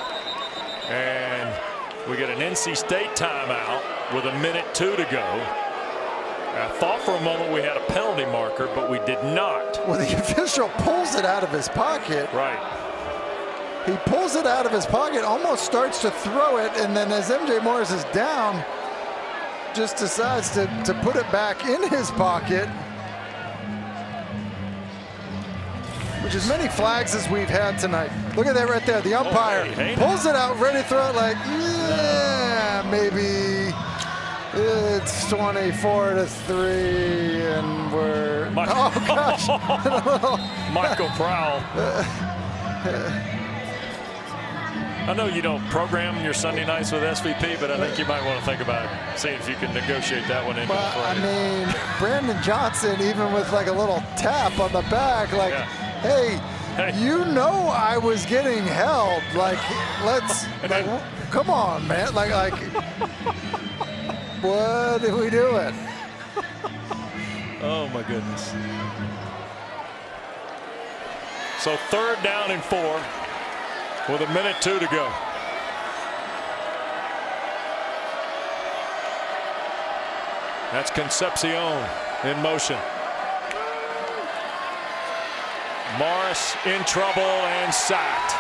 And we get an NC State timeout with 1:02 to go. I thought for a moment we had a penalty marker, but we did not. Well, the official pulls it out of his pocket. Right. He pulls it out of his pocket, almost starts to throw it, and then as MJ Morris is down, just decides to put it back in his pocket. Which is many flags as we've had tonight. Look at that right there. The umpire pulls it out, ready to throw it like, yeah, maybe it's 24-3, and we're, oh gosh. Michael Prowl. I know you don't program your Sunday nights with SVP, but I think you might want to think about seeing if you can negotiate that one in. I mean, Brandon Johnson, even with like a little tap on the back, like, hey, you know I was getting held. Like, let's, like, come on, man. Like, what are we doing? Oh, my goodness. So 3rd down and 4 with 1:02 to go. That's Concepcion in motion. Morris in trouble and sacked.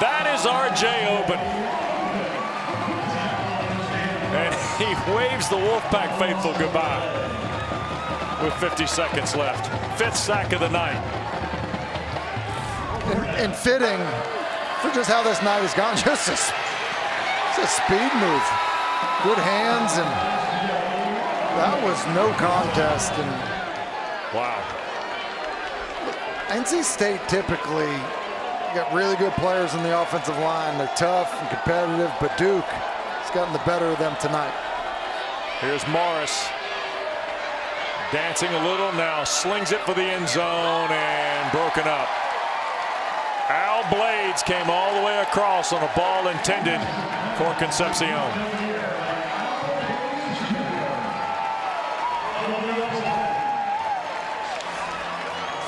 That is R.J. Oben. And he waves the Wolfpack faithful goodbye with 50 seconds left. 5th sack of the night. And fitting for just how this night has gone. Just a speed move. Good hands, and that was no contest. And wow. NC State typically got really good players in the offensive line. They're tough and competitive, but Duke has gotten the better of them tonight. Here's Morris. Dancing a little now, slings it for the end zone and broken up. Al Blades came all the way across on a ball intended for Concepcion.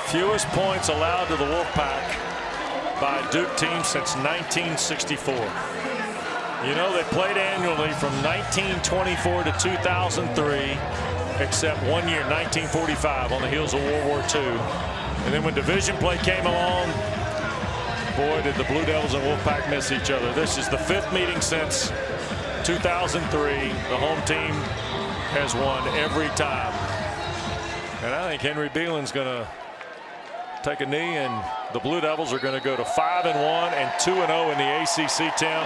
Fewest points allowed to the Wolfpack by a Duke team since 1964. You know, they played annually from 1924 to 2003, except one year, 1945, on the heels of World War II. And then when division play came along, boy, did the Blue Devils and Wolfpack miss each other. This is the 5th meeting since 2003. The home team has won every time. And I think Henry Belin's going to take a knee, and the Blue Devils are going to go to 5-1 and 2-0 in the ACC, Tim,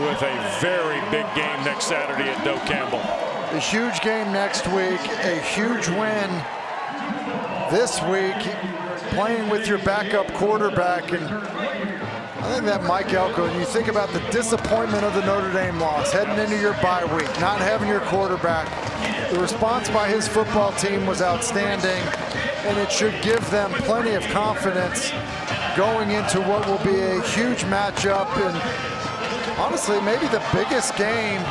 with a very big game next Saturday at Doak Campbell. A huge game next week, a huge win this week, playing with your backup quarterback. And I think that Mike Elko, and you think about the disappointment of the Notre Dame loss, heading into your bye week, not having your quarterback. The response by his football team was outstanding, and it should give them plenty of confidence going into what will be a huge matchup, and honestly, maybe the biggest game